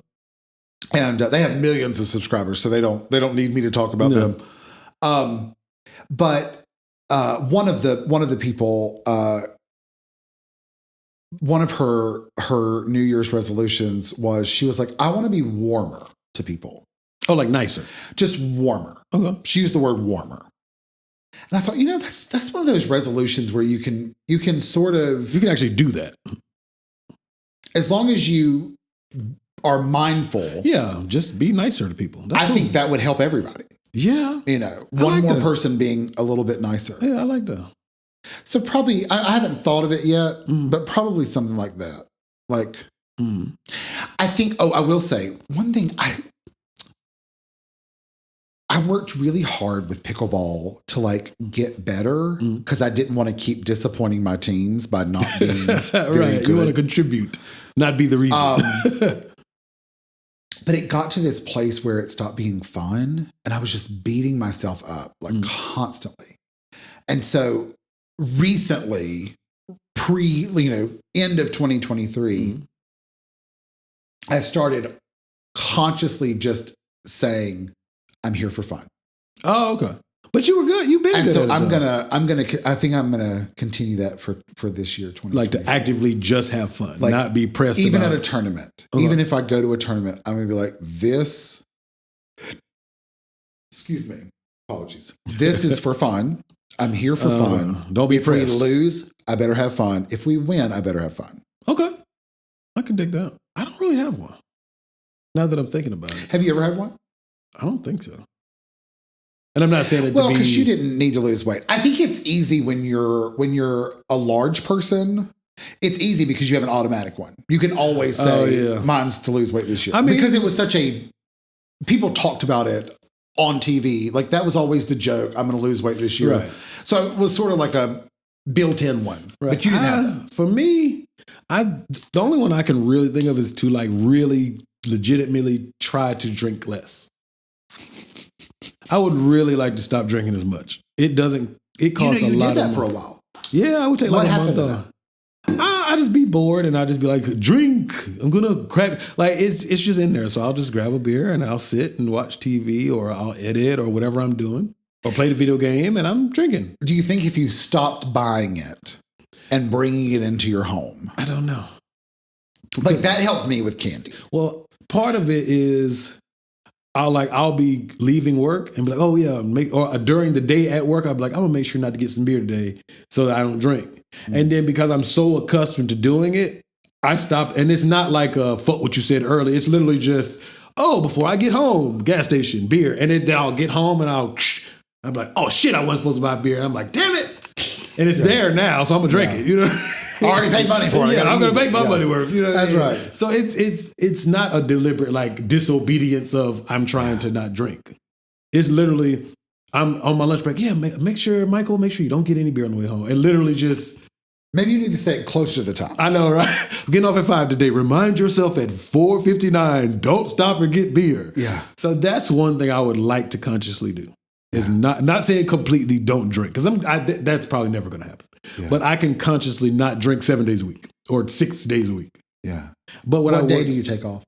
And they have millions of subscribers, so they don't need me to talk about them. But one of the people, one of her New Year's resolutions was, she was like, I want to be warmer to people. Oh, like nicer. Just warmer. Okay. She used the word warmer. And I thought, that's one of those resolutions where you can sort of... You can actually do that. As long as you are mindful. Yeah, just be nicer to people. I think that would help everybody. Yeah. One more person being a little bit nicer. Yeah, I like that. So probably, I haven't thought of it yet, but probably something like that. Like, I think, I will say, one thing, I worked really hard with pickleball to get better because I didn't want to keep disappointing my teams by not being very good. You want to contribute, not be the reason. But it got to this place where it stopped being fun and I was just beating myself up constantly. And so recently, end of 2023, I started consciously just saying, I'm here for fun. Oh, okay. But you were good. You've been good. And so I think I'm gonna continue that for this year, 2020. Like to actively just have fun, not be pressed. Even at a tournament. Okay. Even if I go to a tournament, I'm gonna be like, this. Excuse me. Apologies. This is for fun. I'm here for fun. Don't be If pressed. we lose, I better have fun. If we win, I better have fun. Okay. I can dig that. I don't really have one. Now that I'm thinking about it. Have you ever had one? I don't think so. And I'm not saying it Well, to be... because you didn't need to lose weight. I think it's easy when you're a large person. It's easy because you have an automatic one. You can always say, mine's to lose weight this year. I mean, because it was such a... People talked about it on TV. Like, that was always the joke. I'm going to lose weight this year. Right. So it was sort of like a built-in one. Right. But you didn't have that. For me, the only one I can really think of is to like really legitimately try to drink less. I would really like to stop drinking as much. It costs a lot of money. You did that for a while. Yeah, I would take like a month off. I just be bored and I just be like, drink. I'm gonna crack. Like it's just in there. So I'll just grab a beer and I'll sit and watch TV or I'll edit or whatever I'm doing or play the video game and I'm drinking. Do you think if you stopped buying it and bringing it into your home? I don't know. Like that helped me with candy. Well, part of it is I'll be leaving work and be like, oh yeah, or during the day at work, I'll be like, I'm gonna make sure not to get some beer today so that I don't drink. Mm-hmm. And then because I'm so accustomed to doing it, I stopped. And it's not like fuck what you said earlier. It's literally just, before I get home, gas station, beer. And then I'll get home and I'm like, oh shit, I wasn't supposed to buy beer. And I'm like, damn it. And it's there now, so I'm gonna drink it, you know? I already paid money for it. Yeah, I'm gonna make my money worth. You know what That's I mean? right. So it's not a deliberate like disobedience of I'm trying to not drink. It's literally I'm on my lunch break. Yeah, make sure you don't get any beer on the way home. And literally just maybe you need to stay closer to the top. I know, right? I'm getting off at 5 today. Remind yourself at 4:59. Don't stop or get beer. Yeah. So that's one thing I would like to consciously do. Is not saying completely don't drink because that's probably never going to happen. Yeah. But I can consciously not drink 7 days a week or 6 days a week. Yeah. But what day do you take off?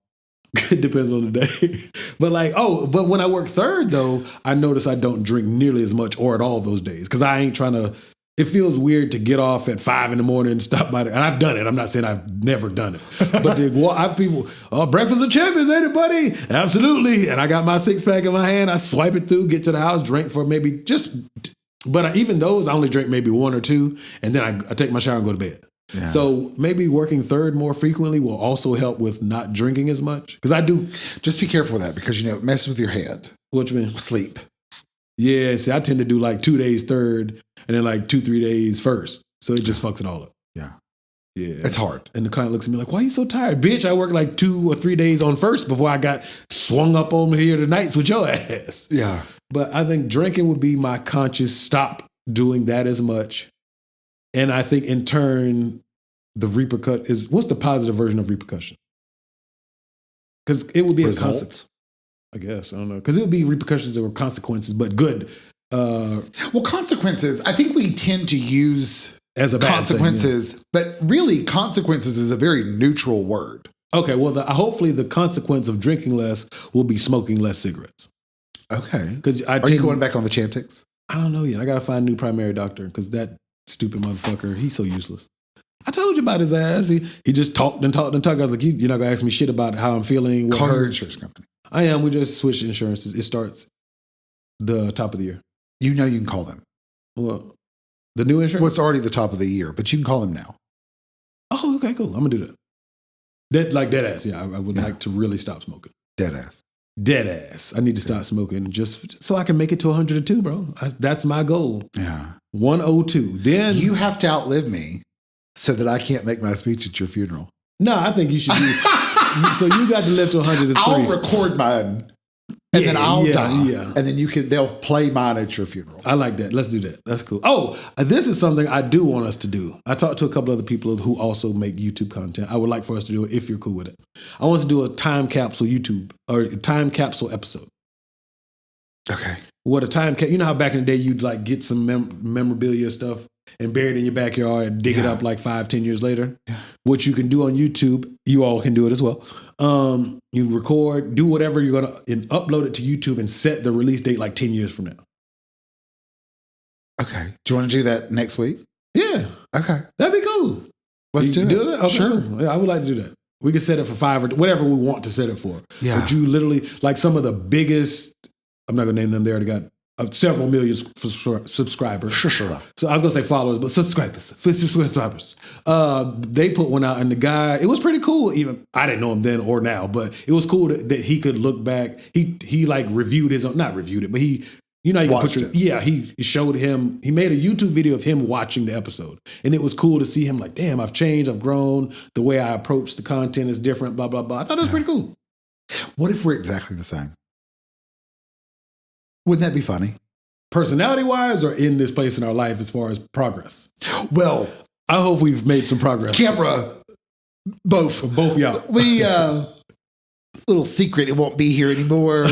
It depends on the day. But when I work third though, I notice I don't drink nearly as much or at all those days because I ain't trying to. It feels weird to get off at 5 a.m. and stop by there. And I've done it. I'm not saying I've never done it. But I have people, breakfast of champions, ain't it, buddy? Absolutely. And I got my 6-pack in my hand. I swipe it through, get to the house, drink for maybe even those, I only drink maybe 1 or 2. And then I take my shower and go to bed. Yeah. So maybe working third more frequently will also help with not drinking as much. Because I do. Just be careful with that because, it messes with your head. What you mean? Sleep. Yeah, see, I tend to do like 2 days third and then like 2-3 days first. So it just fucks it all up. Yeah. Yeah. It's hard. And the client looks at me like, why are you so tired? Bitch, I worked like 2 or 3 days on first before I got swung up on here the nights with your ass. Yeah. But I think drinking would be my conscious stop doing that as much. And I think in turn, the repercussion is, what's the positive version of repercussion? Because it would be a consequence. I guess. I don't know. Because it would be repercussions or consequences, but good. Well, consequences, I think we tend to use as a consequences, thing, but really consequences is a very neutral word. Okay. Well, hopefully the consequence of drinking less will be smoking less cigarettes. Okay. Are you going back on the Chantix? I don't know yet. I got to find a new primary doctor because that stupid motherfucker, he's so useless. I told you about his ass. He just talked and talked and talked. I was like, you're not going to ask me shit about how I'm feeling. Call your insurance company. I am. We just switched insurances. It starts the top of the year. You can call them. Well, the new insurance? Well, it's already the top of the year, but you can call them now. Oh, okay, cool. I'm going to do that. Dead ass. Yeah, I would like to really stop smoking. Dead ass. Dead ass. I need to stop smoking just so I can make it to 102, bro. That's my goal. Yeah. 102. Then you have to outlive me so that I can't make my speech at your funeral. No, I think you should be. So you got to live to 103. I'll record mine. And then I'll die. Yeah. And then they'll play mine at your funeral. I like that. Let's do that. That's cool. Oh, this is something I do want us to do. I talked to a couple other people who also make YouTube content. I would like for us to do it if you're cool with it. I want us to do a time capsule YouTube or time capsule episode. Okay. What a time capsule. You know how back in the day you'd like get some memorabilia stuff and bury it in your backyard and dig it up like 5-10 years later. Yeah. What you can do on YouTube, you all can do it as well. You record, do whatever you're going to, and upload it to YouTube and set the release date like 10 years from now. Okay. Do you want to do that next week? Yeah. Okay. That'd be cool. Let's do it. That? Okay, sure. Cool. Yeah, I would like to do that. We could set it for 5 or whatever we want to set it for. Yeah. But you literally, like some of the biggest, I'm not going to name them, they already got several million subscribers. Sure. So I was gonna say followers, but subscribers. They put one out, and the guy, it was pretty cool. Even I didn't know him then or now, but it was cool that he could look back. He like reviewed his own, not reviewed it, but he, you know, you can put your, yeah, he showed him. He made a YouTube video of him watching the episode, and it was cool to see him like, damn, I've changed, I've grown. The way I approach the content is different. Blah blah blah. I thought it was pretty cool. What if we're exactly the same? Wouldn't that be funny? Personality-wise, or in this place in our life as far as progress? Well, I hope we've made some progress. Camera, both. Y'all. We, little secret, it won't be here anymore.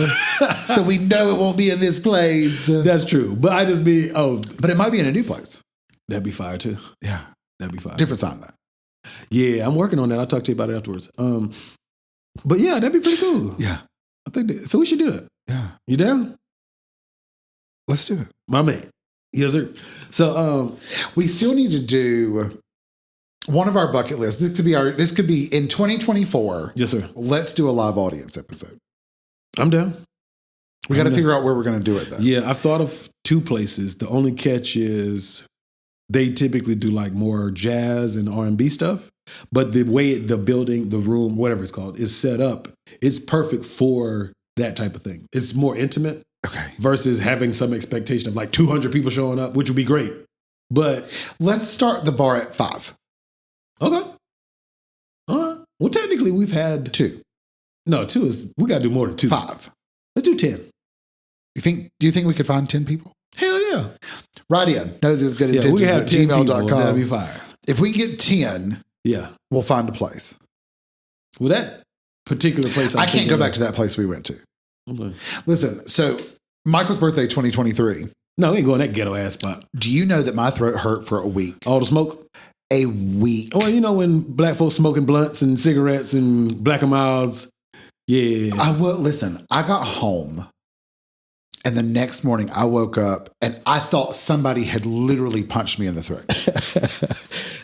So we know it won't be in this place. That's true. But I just be, But it might be in a new place. That'd be fire too. Yeah. That'd be fire. Different sign, though. Yeah, I'm working on that. I'll talk to you about it afterwards. But yeah, that'd be pretty cool. Yeah. I think so. We should do that. Yeah. You down? Let's do it. My man. Yes, sir. So we still need to do one of our bucket lists. This could be in 2024. Yes, sir. Let's do a live audience episode. I'm down. We got to figure out where we're going to do it, though. Yeah, I've thought of 2 places. The only catch is they typically do like more jazz and R&B stuff. But the way the building, the room, whatever it's called, is set up, it's perfect for that type of thing. It's more intimate. Okay. Versus having some expectation of like 200 people showing up, which would be great. But let's start the bar at 5. Okay. All right. Well, technically we've had 2. No, 2 is, we got to do more than 2. 5. Let's do 10. Do you think we could find 10 people? Hell yeah. Write in. Nosey'sgoodintentions we have at 10 gmail.com. people. That'd be fire. If we get 10, yeah, we'll find a place. Well, that particular place, I can't go back to that place we went to. Okay. Listen, so Michael's birthday, 2023. No, we ain't going that ghetto ass spot. Do you know that my throat hurt for a week? All the smoke? A week. Well, you know when black folks smoking blunts and cigarettes and Black and Milds? Yeah. Listen, I got home and the next morning I woke up and I thought somebody had literally punched me in the throat.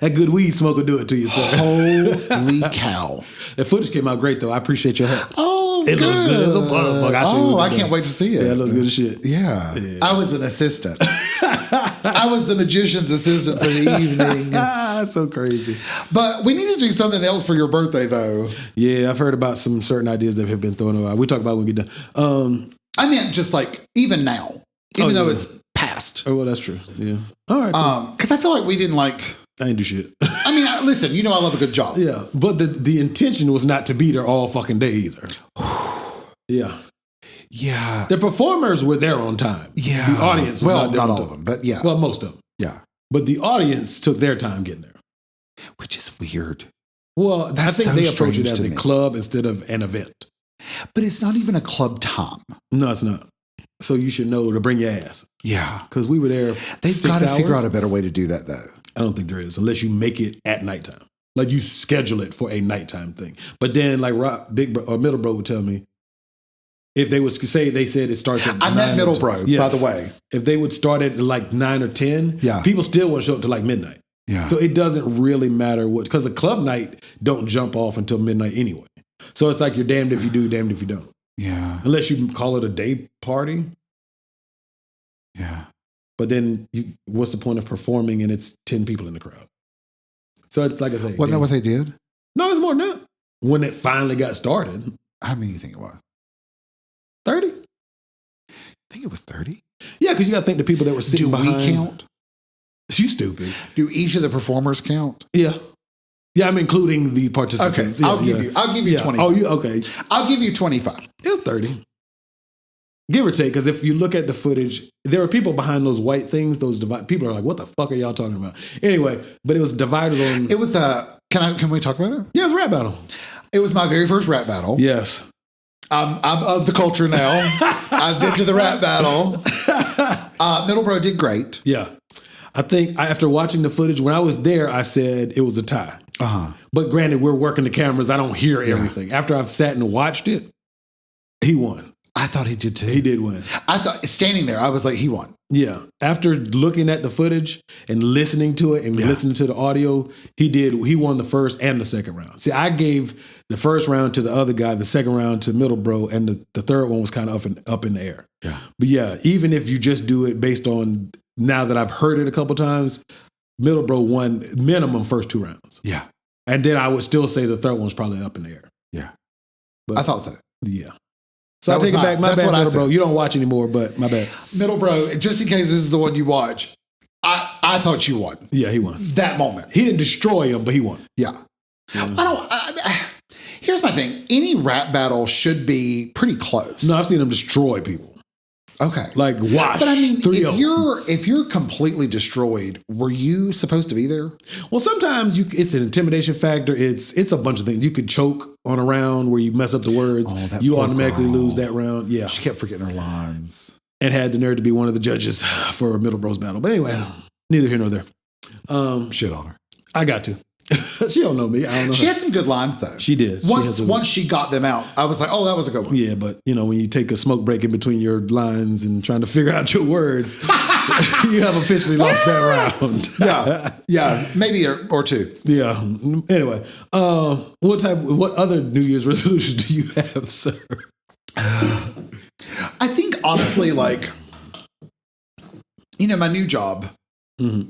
That good weed smoke will do it to you, sir. Holy cow. The footage came out great, though. I appreciate your help. Oh, it looks good as a motherfucker. I can't wait to see it. Yeah, it looks good as shit. Yeah. I was an assistant. I was the magician's assistant for the evening. That's so crazy. But we need to do something else for your birthday, though. Yeah, I've heard about some certain ideas that have been thrown around. We talk about when we get done. I meant just like even now, even though it's past. Oh, well, that's true. Yeah. All right. Cool. Because I feel like we didn't like. I didn't do shit. I mean, listen, you know I love a good job. Yeah, but the intention was not to be there all fucking day either. Yeah. Yeah. The performers were there on time. Yeah. The audience was not there not on all time. of them, but yeah. Well, most of them. Yeah. But the audience took their time getting there. Which is weird. Well, That's I think so they approach it strange as to a me. club instead of an event. But it's not even a club time. No, it's not. So you should know to bring your ass. Yeah. Because we were there. They've got to figure out a better way to do that, though. I don't think there is, unless you make it at nighttime. Like you schedule it for a nighttime thing. But then, like Middle Bro would tell me, if they would say they said it starts at I met Middle Bro, yes. by the way. If they would start at like 9 or 10, people still want to show up to like midnight. Yeah. So it doesn't really matter what, because a club night don't jump off until midnight anyway. So it's like you're damned if you do, damned if you don't. Yeah. Unless you call it a day party. Yeah. But then what's the point of performing and it's 10 people in the crowd? So it's like I say. Wasn't that what they did? No, it's more than that. When it finally got started. How many do you think it was? 30? I think it was 30. Yeah, because you got to think the people that were sitting behind. Do we count? You stupid. Do each of the performers count? Yeah. Yeah, I'm including the participants. Okay, Yeah, I'll give you 25. Oh, okay. I'll give you 25. It was 30. Give or take, because if you look at the footage, there were people behind those white things, those people are like, what the fuck are y'all talking about? Anyway, but it was divided on. It was can we talk about it? Yeah, it was a rap battle. It was my very first rap battle. Yes. I'm of the culture now. I've been to the rap battle. Middle Bro did great. Yeah. I think after watching the footage, when I was there, I said it was a tie. Uh-huh. But granted, we're working the cameras. I don't hear everything. After I've sat and watched it, he won. I thought he did too. He did win. I thought, standing there, I was like, he won. Yeah. After looking at the footage and listening to it and listening to the audio, he won the first and the second round. See, I gave the first round to the other guy, the second round to Middle Bro, and the third one was kind of up in the air. Yeah. But yeah, even if you just do it based on now that I've heard it a couple times, Middleborough won minimum first 2 rounds. Yeah. And then I would still say the third one's probably up in the air. Yeah. But, I thought so. Yeah. So I take it back. My bad, Middleborough. You don't watch anymore, but my bad. Middleborough, just in case this is the one you watch, I thought you won. Yeah, he won. That moment. He didn't destroy him, but he won. Yeah. Here's my thing. Any rap battle should be pretty close. No, I've seen him destroy people. Okay. Like wash. But I mean, 3 of them. if you're completely destroyed, were you supposed to be there? Well, sometimes it's an intimidation factor. It's a bunch of things. You could choke on a round where you mess up the words. Oh, that you poor automatically girl. lose that round. Yeah. She kept forgetting her lines. And had the nerve to be one of the judges for Middleborough's battle. But anyway, neither here nor there. Shit on her. I got to. She don't know me. I don't know She her. had some good lines though. She did. Once she got them out, I was like, oh, that was a good one. Yeah, but when you take a smoke break in between your lines and trying to figure out your words, you have officially lost that round. Yeah, maybe or two. Yeah. Anyway, what other New Year's resolution do you have, sir? I think honestly, my new job. Mm-hmm.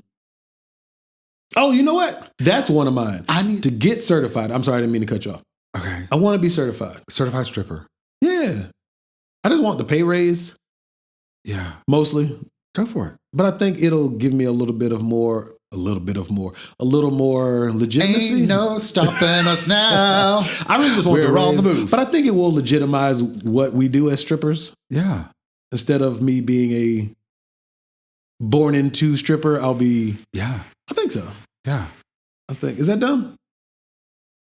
Oh, you know what? That's one of mine. I need to get certified. I'm sorry, I didn't mean to cut you off. Okay. I want to be certified. Certified stripper. Yeah. I just want the pay raise. Yeah. Mostly. Go for it. But I think it'll give me a little more legitimacy. Ain't no stopping us now. I really just want We're on the move. But I think it will legitimize what we do as strippers. Yeah. Instead of me being a born into stripper, I'll be. Yeah. I think so. Yeah. Is that dumb?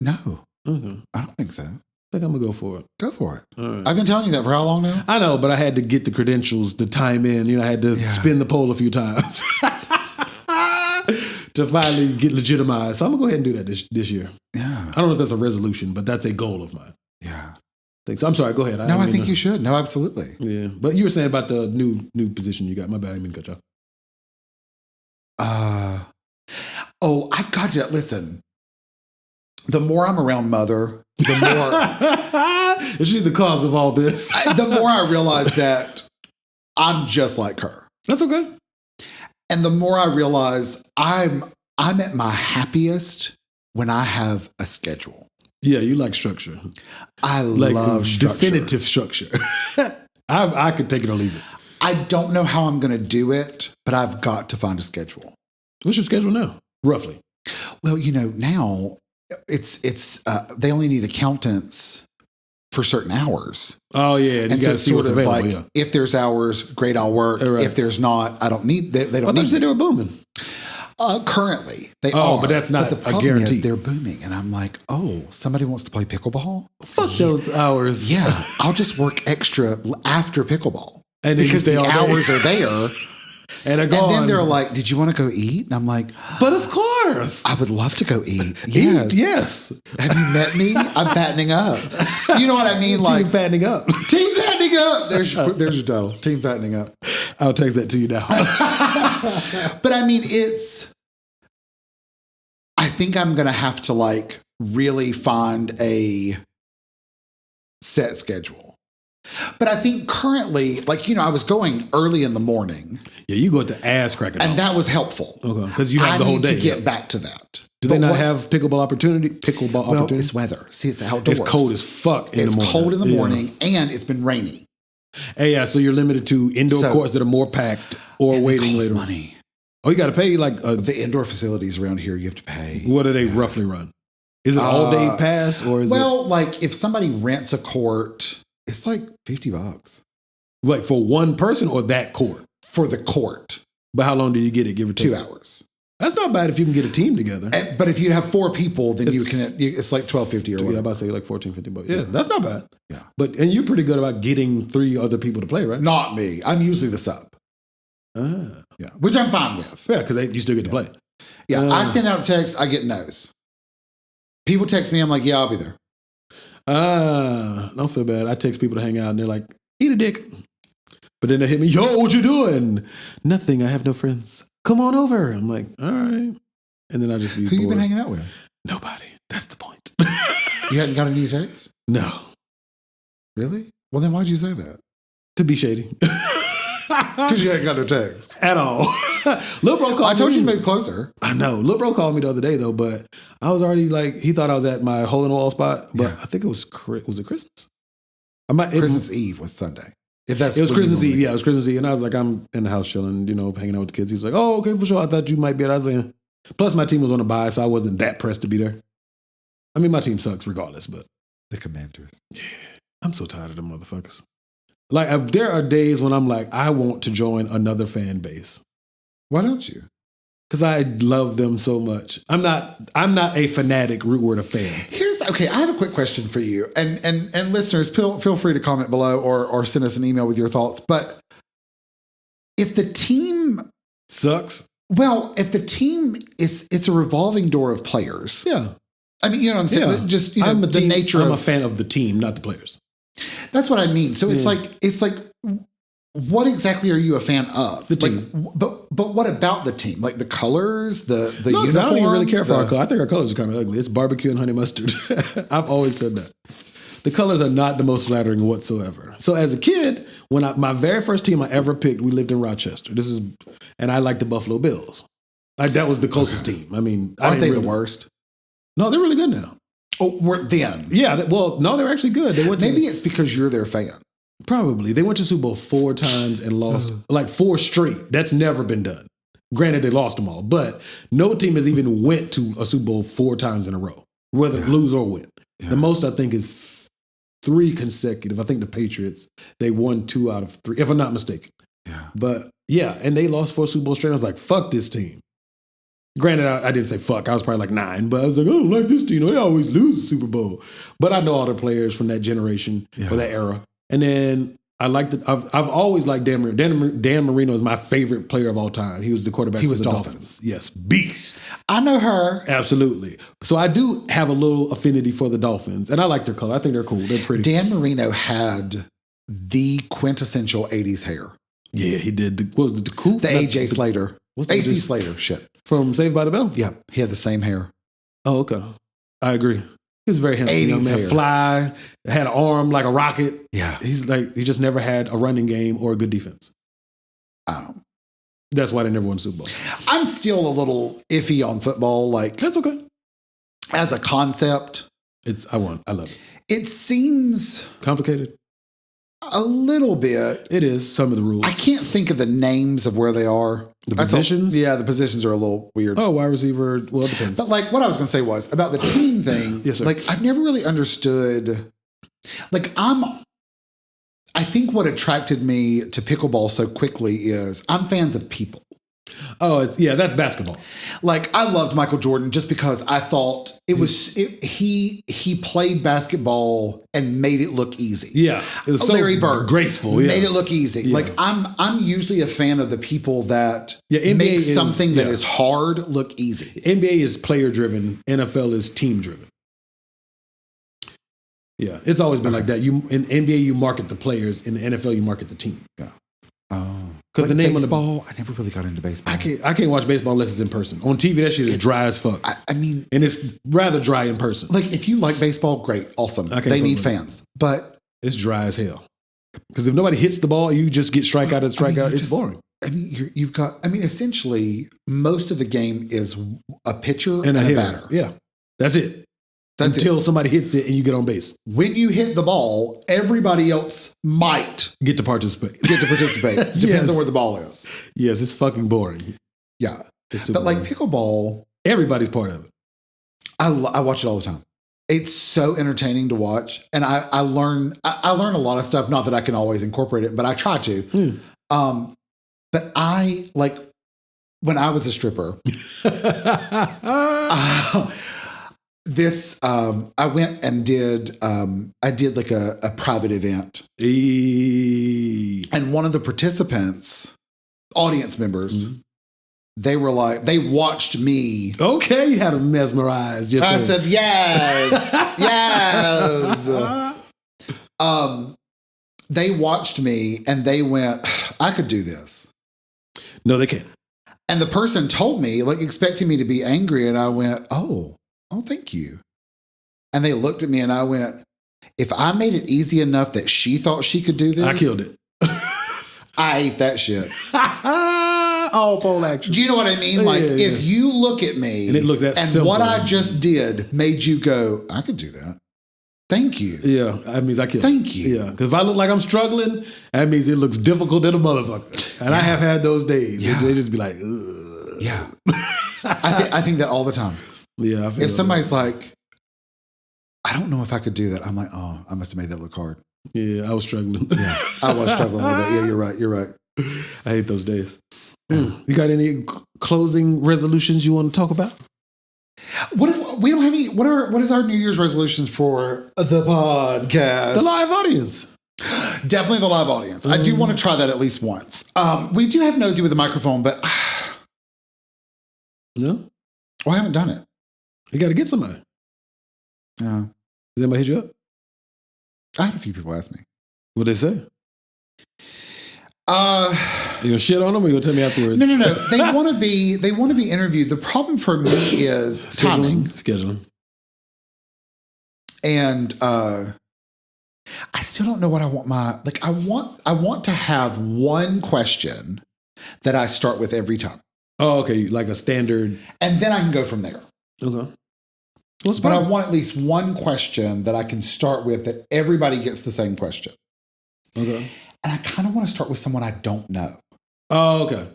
No. Okay. I don't think so. I think I'm going to go for it. Go for it. All right. I've been telling you that for how long now? I know, but I had to get the credentials, the time in. I had to spin the pole a few times to finally get legitimized. So I'm going to go ahead and do that this year. Yeah. I don't know if that's a resolution, but that's a goal of mine. Yeah. Thanks. I'm sorry. Go ahead. I think you should. No, absolutely. Yeah. But you were saying about the new position you got. My bad. I didn't mean to cut you off. I've got to listen. The more I'm around Mother, the more is she the cause of all this? the more I realize that I'm just like her. That's okay. And the more I realize I'm at my happiest when I have a schedule. Yeah, you like structure. I like love structure. Definitive structure. I could take it or leave it. I don't know how I'm going to do it, but I've got to find a schedule. What's your schedule now, roughly? Well, now it's they only need accountants for certain hours. Oh yeah, and so it's sort of available, like if there's hours, great, I'll work. Right. If there's not, I don't need. They don't. I thought they were booming. Currently, they are. But that's not the problem a guarantee. Is they're booming, and I'm like, somebody wants to play pickleball. Fuck those hours. Yeah, I'll just work extra after pickleball, and because the hours are there. And they're gone. And then they're like, did you want to go eat? And I'm like, but of course. I would love to go eat. Yes. Yes. Have you met me? I'm fattening up. You know what I mean? Team fattening up. Team fattening up. There's your title. Team fattening up. I'll text that to you now. But I mean, I think I'm going to have to really find a set schedule. But I think currently, I was going early in the morning. Yeah, you go to ass cracking. And that was helpful. Okay, because you have the whole day. I need to get back to that. Do they not have pickleball opportunity? Well, it's weather. See, it's outdoors. It's cold as fuck in the morning. It's cold in the morning, and it's been rainy. Hey, yeah, so you're limited to indoor courts that are more packed or waiting later. Money. Oh, you got to pay the indoor facilities around here. You have to pay. What do they roughly run? Is it all day pass or is it? If somebody rents a court, it's like $50. Like for one person or that court? For the court. But how long do you get it? Give or take 2 hours. That's not bad if you can get a team together. But if you have 4 people, then it's like $12.50 or whatever. Yeah, I'm about to say like $14.50. Yeah, that's not bad. Yeah. And you're pretty good about getting 3 other people to play, right? Not me. I'm usually the sub. Yeah, which I'm fine with. Yeah, because you still get to play. Yeah, I send out texts, I get no's. People text me, I'm like, yeah, I'll be there. Don't feel bad. I text people to hang out and they're like, eat a dick. But then they hit me, yo, what you doing? Nothing, I have no friends. Come on over. I'm like, all right. And then I just be Who bored. you been hanging out with? Nobody. That's the point. You hadn't got any texts? No. Really? Well, then why'd you say that? To be shady. Because you ain't got no text. At all. Lil Bro called me. I told you to move closer. I know. Lil Bro called me the other day, though, but I was already like, he thought I was at my hole in the wall spot, but I think it was it Christmas? Christmas Eve was Sunday. If that's it was Christmas Eve. Yeah, it was Christmas Eve. And I was like, I'm in the house chilling, hanging out with the kids. He was like, oh, okay, for sure. I thought you might be at. I was like, plus my team was on a bye, so I wasn't that pressed to be there. I mean, my team sucks regardless, but. The Commanders. Yeah. I'm so tired of them motherfuckers. Like, there are days when I'm like, I want to join another fan base. Why don't you? Because I love them so much. I'm not a fanatic root word of fan. Okay, I have a quick question for you. And listeners, feel free to comment below or send us an email with your thoughts. But if the team sucks, if the team it's a revolving door of players. Yeah. I mean, you know what I'm saying? Yeah. Just the nature I'm a fan of the team, not the players. That's what I mean. So it's like what exactly are you a fan of? The team. But what about the team? Like the colors, the uniforms? I don't even really care for our color. I think our colors are kind of ugly. It's barbecue and honey mustard. I've always said that. The colors are not the most flattering whatsoever. So as a kid, when my very first team I ever picked, we lived in Rochester. And I liked the Buffalo Bills. That was the closest team. I mean, aren't they the worst? No, they're really good now. Oh, were then? Yeah. No, they're actually good. Maybe it's because you're their fan. Probably. They went to Super Bowl 4 times and lost, like 4 straight. That's never been done. Granted, they lost them all, but no team has even went to a Super Bowl 4 times in a row, whether lose or win. Yeah. The most, I think, is 3 consecutive. I think the Patriots, they won 2 out of 3, if I'm not mistaken. Yeah. But yeah, and they lost 4 Super Bowl straight. I was like, fuck this team. Granted, I didn't say fuck. I was probably like 9, but I was like, I don't like this team. They always lose the Super Bowl. But I know all the players from that generation or that era. And then I've always liked Dan Marino. Dan Marino is my favorite player of all time. He was the quarterback for the Dolphins. Yes, beast. I know her. Absolutely. So I do have a little affinity for the Dolphins. And I like their color. I think they're cool. They're pretty. Dan Marino had the quintessential 80s hair. Yeah, he did. What was it? The coupe? The AJ Slater. AC Slater shit. From Saved by the Bell? Yeah, he had the same hair. Oh, okay. I agree. He was very handsome young man. Hair. Fly, had an arm like a rocket. Yeah. He just never had a running game or a good defense. That's why they never won the Super Bowl. I'm still a little iffy on football. Like, that's okay. As a concept. I love it. It seems complicated. A little bit. It is, some of the rules. I can't think of the names of where they are. The positions? The positions are a little weird. Oh, wide receiver. Well, it depends. But like what I was going to say was about the team thing. Yes, sir. Like I've never really understood. Like I think what attracted me to pickleball so quickly is I'm fans of people. Oh, that's basketball. Like I loved Michael Jordan just because I thought he played basketball and made it look easy. Yeah, it was so Larry Bird graceful. Made it look easy. Yeah. Like I'm usually a fan of the people that make something that is hard look easy. NBA is player driven. NFL is team driven. Yeah, it's always been like that. In NBA you market the players. In the NFL you market the team. Yeah. Oh, because the name baseball, I never really got into baseball. I can't watch baseball unless it's in person. On TV, that shit is dry as fuck. I mean, and it's rather dry in person. Like if you like baseball, great, awesome. They need fans, but it's dry as hell. Because if nobody hits the ball, you just get strikeout and strikeout. It's boring. I mean, you've got. I mean, essentially, most of the game is a pitcher and a batter. Yeah, that's it. Until somebody hits it and you get on base. When you hit the ball, everybody else might get to participate. Depends on where the ball is. Yes, it's fucking boring. Yeah. But like pickleball. Everybody's part of it. I watch it all the time. It's so entertaining to watch. And I learn a lot of stuff. Not that I can always incorporate it, but I try to. But I like when I was a stripper. I went and did like a private event. And one of the participants, audience members, they were like, they watched me. Okay, you had them mesmerized. Yes, I said, yes, yes. They watched me and they went, I could do this. No, they can't. And the person told me, like expecting me to be angry. And I went, oh, thank you. And they looked at me and I went, if I made it easy enough that she thought she could do this. I killed it. I ate that shit. All pole action. Do you know what I mean? Like, if you look at me and it looks that simple, what I just did made you go, I could do that. Thank you. Yeah, that means I can. Thank you. Yeah, because if I look like I'm struggling, that means it looks difficult than a motherfucker. And I have had those days. Yeah. They just be like, ugh. Yeah. I think that all the time. Yeah. I feel if somebody's like, I don't know if I could do that, I'm like, oh, I must have made that look hard. Yeah, I was struggling. Yeah, I was struggling a little bit. Yeah, you're right. You're right. I hate those days. You got any closing resolutions you want to talk about? What if we don't have any? What is our New Year's resolutions for the podcast? The live audience. Definitely the live audience. I do want to try that at least once. We do have Nosey with a microphone, but no, well, I haven't done it. You got to get somebody. Yeah. Did anybody hit you up? I had a few people ask me. What they say? You gonna shit on them, or you gonna tell me afterwards? No. They want to be interviewed. The problem for me is timing, scheduling, and I still don't know what I want. I want to have one question that I start with every time. Oh, okay, like a standard, and then I can go from there. Okay. But I want at least one question that I can start with that everybody gets the same question. Okay. And I kind of want to start with someone I don't know. Oh, okay.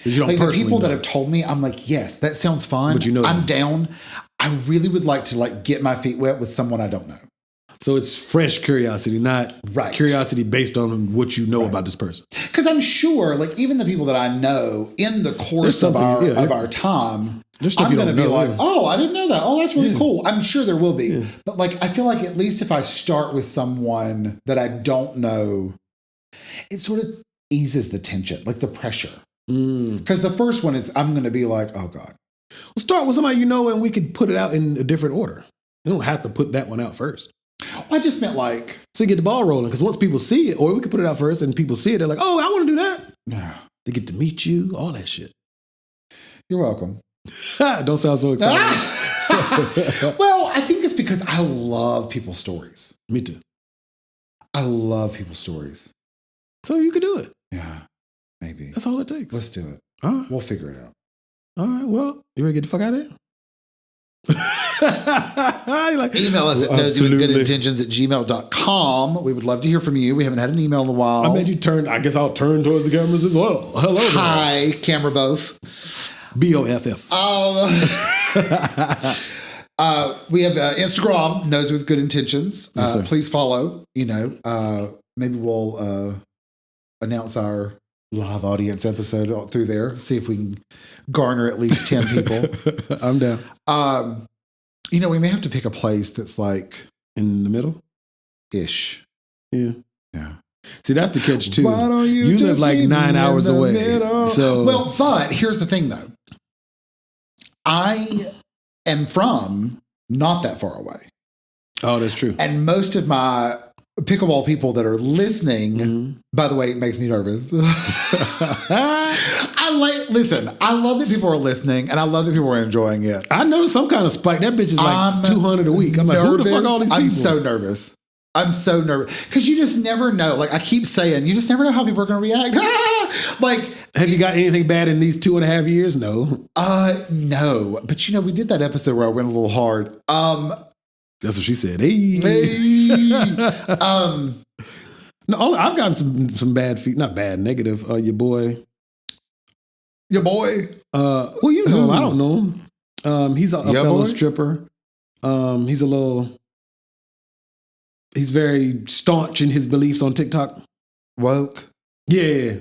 You don't like the people know. that have told me, I'm like, yes, that sounds fun. But you know I'm down. I really would like to get my feet wet with someone I don't know. So it's fresh curiosity, not curiosity based on what you know about this person. Because I'm sure, even the people that I know in the course of our time, I'm going to be like, oh, I didn't know that. Oh, that's really cool. I'm sure there will be. Yeah. But I feel like at least if I start with someone that I don't know, it sort of eases the tension, the pressure. Because the first one is, I'm going to be like, oh God. Well, start with somebody you know, and we could put it out in a different order. You don't have to put that one out first. I just meant so you get the ball rolling, because once people see it, or we could put it out first and people see it, they're like, oh, I want to do that. Yeah. They get to meet you, all that shit. You're welcome. Don't sound so excited. Well, I think it's because I love people's stories. Me too. I love people's stories. So you could do it. Yeah, maybe. That's all it takes. Let's do it. All right. We'll figure it out. All right, well, you ready to get the fuck out of here? Email us at nosywithgoodintentions@gmail.com. We would love to hear from you. We haven't had an email in a while. I made you turn. I guess I'll turn towards the cameras as well. Hello. Hi, camera both. BOFF. We have Instagram, Nosey with Good Intentions. Yes, please follow. Maybe we'll announce our live audience episode through there. See if we can garner at least 10 people. I'm down. We may have to pick a place that's in the middle ish. Yeah. Yeah. See, that's the catch too. Why don't you live 9 hours away. So but here's the thing though. I am from not that far away. Oh, that's true. And most of my pickleball people that are listening, by the way, it makes me nervous. I love that people are listening, and I love that people are enjoying it. I know some kind of spike. That bitch is like 200 a week. I'm like, who the fuck all these people? I'm so nervous. Because you just never know. I keep saying, you just never know how people are going to react. Have you got anything bad in these 2.5 years? No. No. But we did that episode where I went a little hard. That's what she said. Hey. No, I've gotten some bad feet. Not bad, negative. Your boy. Well, you know him. I don't know him. He's a fellow stripper. He's very staunch in his beliefs on TikTok. Woke. Yeah.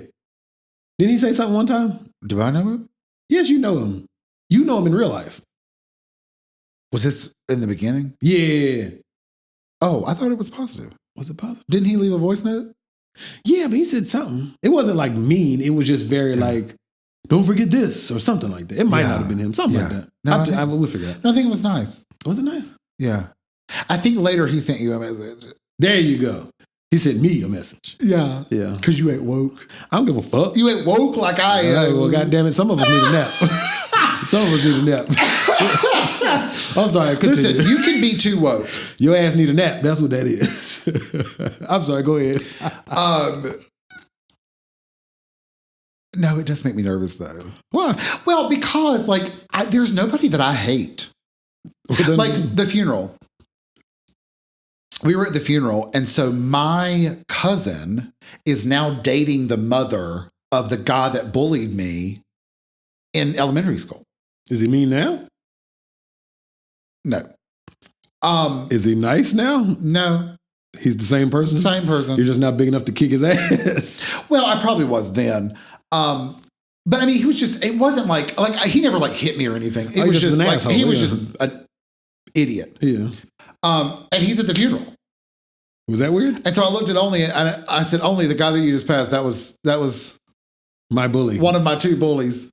Didn't he say something one time? Do I know him? Yes, you know him. You know him in real life. Was this in the beginning? Yeah. Oh, I thought it was positive. Was it positive? Didn't he leave a voice note? Yeah, but he said something. It wasn't mean. It was just very don't forget this or something like that. It might not have been him. Something like that. No, we'll figure it out. No, I think it was nice. Was it nice? Yeah. I think later he sent you a message. There you go. He sent me a message. Yeah. Yeah. Because you ain't woke. I don't give a fuck. You ain't woke like I am. Right, well, goddammit, some of us need a nap. Some of us need a nap. I'm sorry. Continue. Listen, you can be too woke. Your ass need a nap. That's what that is. I'm sorry. Go ahead. No, it does make me nervous though. Why? Well, because like there's nobody that I hate. Like the funeral. We were at the funeral, and so my cousin is now dating the mother of the guy that bullied me in elementary school. Is he mean now? No. Is he nice now? No. He's the same person? Same person. You're just not big enough to kick his ass. Well, I probably was then. But I mean, he was just, it wasn't like he never like hit me or anything. It was just like, asshole, he was just an idiot. Yeah. And he's at the funeral. Was that weird? And so I looked at Only and I said, Only, the guy that you just passed, that was my bully. One of my two bullies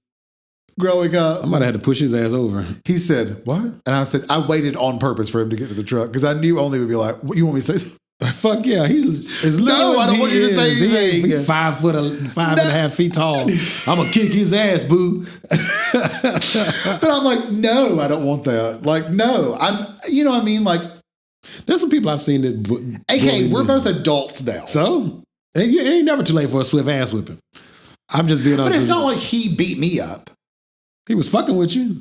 growing up. I might have had to push his ass over. He said, what? And I said, I waited on purpose for him to get to the truck because I knew Only would be like, what, you want me to say? Fuck yeah. He's as no, I don't want you to say anything. He's 5.5 feet tall. I'm going to kick his ass, boo. But I'm like, no, I don't want that. Like, no. You know what I mean? Like, there's some people I've seen that. Okay, we're both adults now. So? It ain't never too late for a swift ass whipping. I'm just being honest. But it's not like he beat me up. He was fucking with you.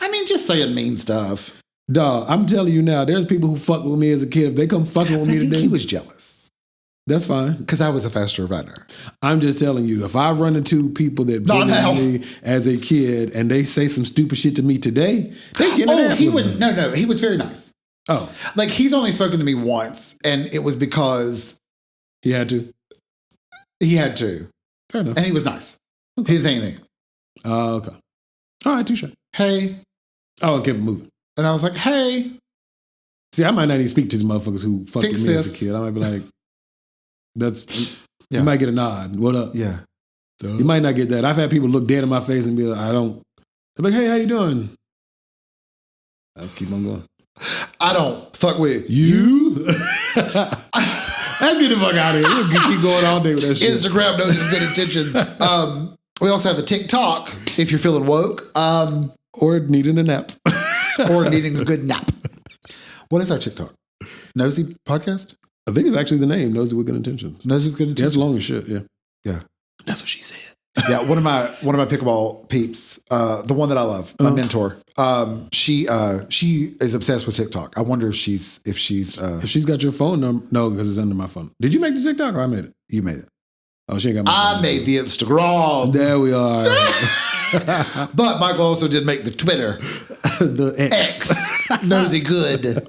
I mean, just saying mean stuff. Dog, I'm telling you now, there's people who fucked with me as a kid. If they come fucking with me today. I think he was jealous. That's fine. Because I was a faster runner. I'm just telling you, if I run into people that bullied me as a kid and they say some stupid shit to me today, they get an ass he wouldn't. No, he was very nice. Oh. Like, he's only spoken to me once, and it was because... He had to? He had to. Fair enough. And he was nice. Okay. He didn't say anything. Oh, okay. All right, touche. Hey. Oh, I kept moving. And I was like, hey. See, I might not even speak to the motherfuckers who fucked with me as a kid. I might be like, you might get a nod. What up? Yeah. You might not get that. I've had people look dead in my face and be like, they're like, hey, how you doing? Let's keep on going. I don't fuck with you. Let's get the fuck out of here. We'll keep going all day with that shit. Instagram knows his good intentions. We also have a TikTok if you're feeling woke. Or needing a nap. Or needing a good nap. What is our TikTok? Nosey Podcast? I think it's actually the name, Nosey with Good Intentions. Nosey with Good Intentions? That's long as shit, yeah. Yeah. That's what she said. Yeah, one of my pickleball peeps, the one that I love, my mentor. She is obsessed with TikTok. I wonder if she's if she's got your phone number. No, because it's under my phone. Did you make the TikTok or I made it? You made it. Oh, she ain't got my phone. I made the Instagram. There we are. But Michael also did make the Twitter. The X. Nosey Good.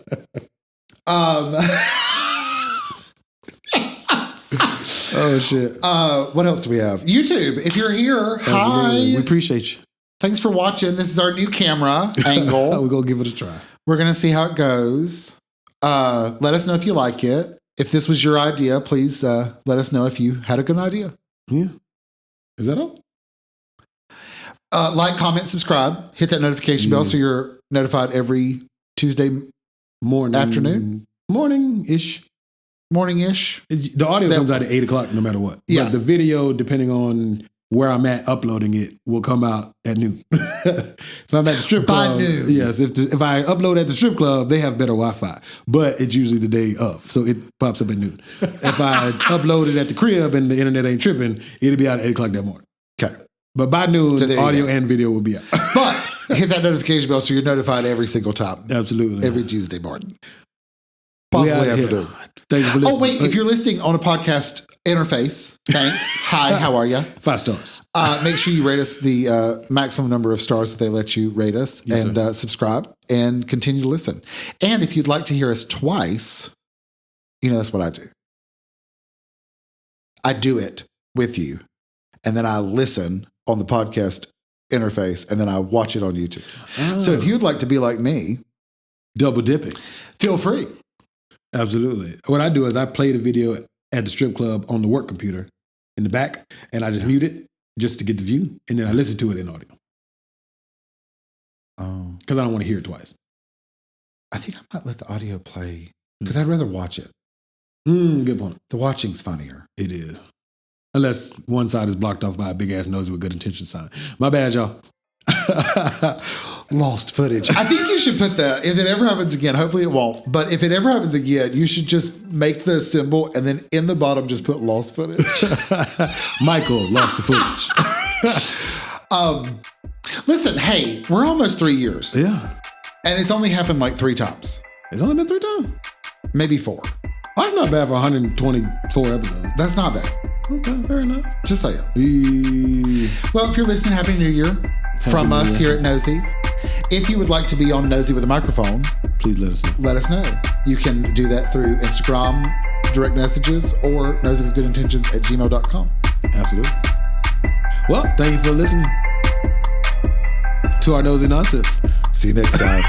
Oh shit. What else do we have? YouTube. If you're here, hi. We appreciate you. Thanks for watching. This is our new camera angle. We're gonna give it a try. We're gonna see how it goes. Let us know if you like it. If this was your idea, please let us know if you had a good idea. Yeah. Is that all? Like, comment, subscribe. Hit that notification bell so you're notified every Tuesday afternoon. Morning-ish. Morning-ish. The audio comes out at 8 o'clock no matter what. Yeah. But the video, depending on where I'm at uploading it, will come out at noon. If I'm at the strip club. By noon. Yes. If I upload at the strip club, they have better Wi-Fi. But it's usually the day of. So it pops up at noon. If I upload it at the crib and the internet ain't tripping, it'll be out at 8 o'clock that morning. Okay. But by noon, audio and video will be out. But hit that notification bell so you're notified every single time. Absolutely. Every Tuesday morning. Possibly afternoon. Thanks for listening. Oh, wait. If you're listening on a podcast interface, thanks. Hi, how are you? 5 stars. Make sure you rate us the maximum number of stars that they let you rate us, and subscribe and continue to listen. And if you'd like to hear us twice, that's what I do. I do it with you, and then I listen on the podcast interface, and then I watch it on YouTube. Oh. So if you'd like to be like me, double dipping, feel free. Absolutely. What I do is I play the video at the strip club on the work computer in the back, and I just mute it just to get the view, and then I listen to it in audio. Because I don't want to hear it twice. I think I might let the audio play because I'd rather watch it. Good point. The watching's funnier. It is. Unless one side is blocked off by a big ass Nosey with Good Intentions sign. My bad, y'all. Lost footage. I think you should put that, if it ever happens again, hopefully it won't, but if it ever happens again, you should just make the symbol and then in the bottom just put lost footage. Michael lost the footage. Listen, hey, we're almost 3 years. Yeah. And it's only happened like 3 times. It's only been 3 times. Maybe 4. Oh, that's not bad for 124 episodes. That's not bad. Okay, fair enough. Just saying. E- Well, if you're listening, Happy New Year from New us Year. here at Nosey. If you would like to be on Nosey with a microphone, Please let us know. let us know. You can do that through Instagram, direct messages, or noseywithgoodintentions@gmail.com. Absolutely. Well, thank you for listening to our nosy nonsense. See you next time.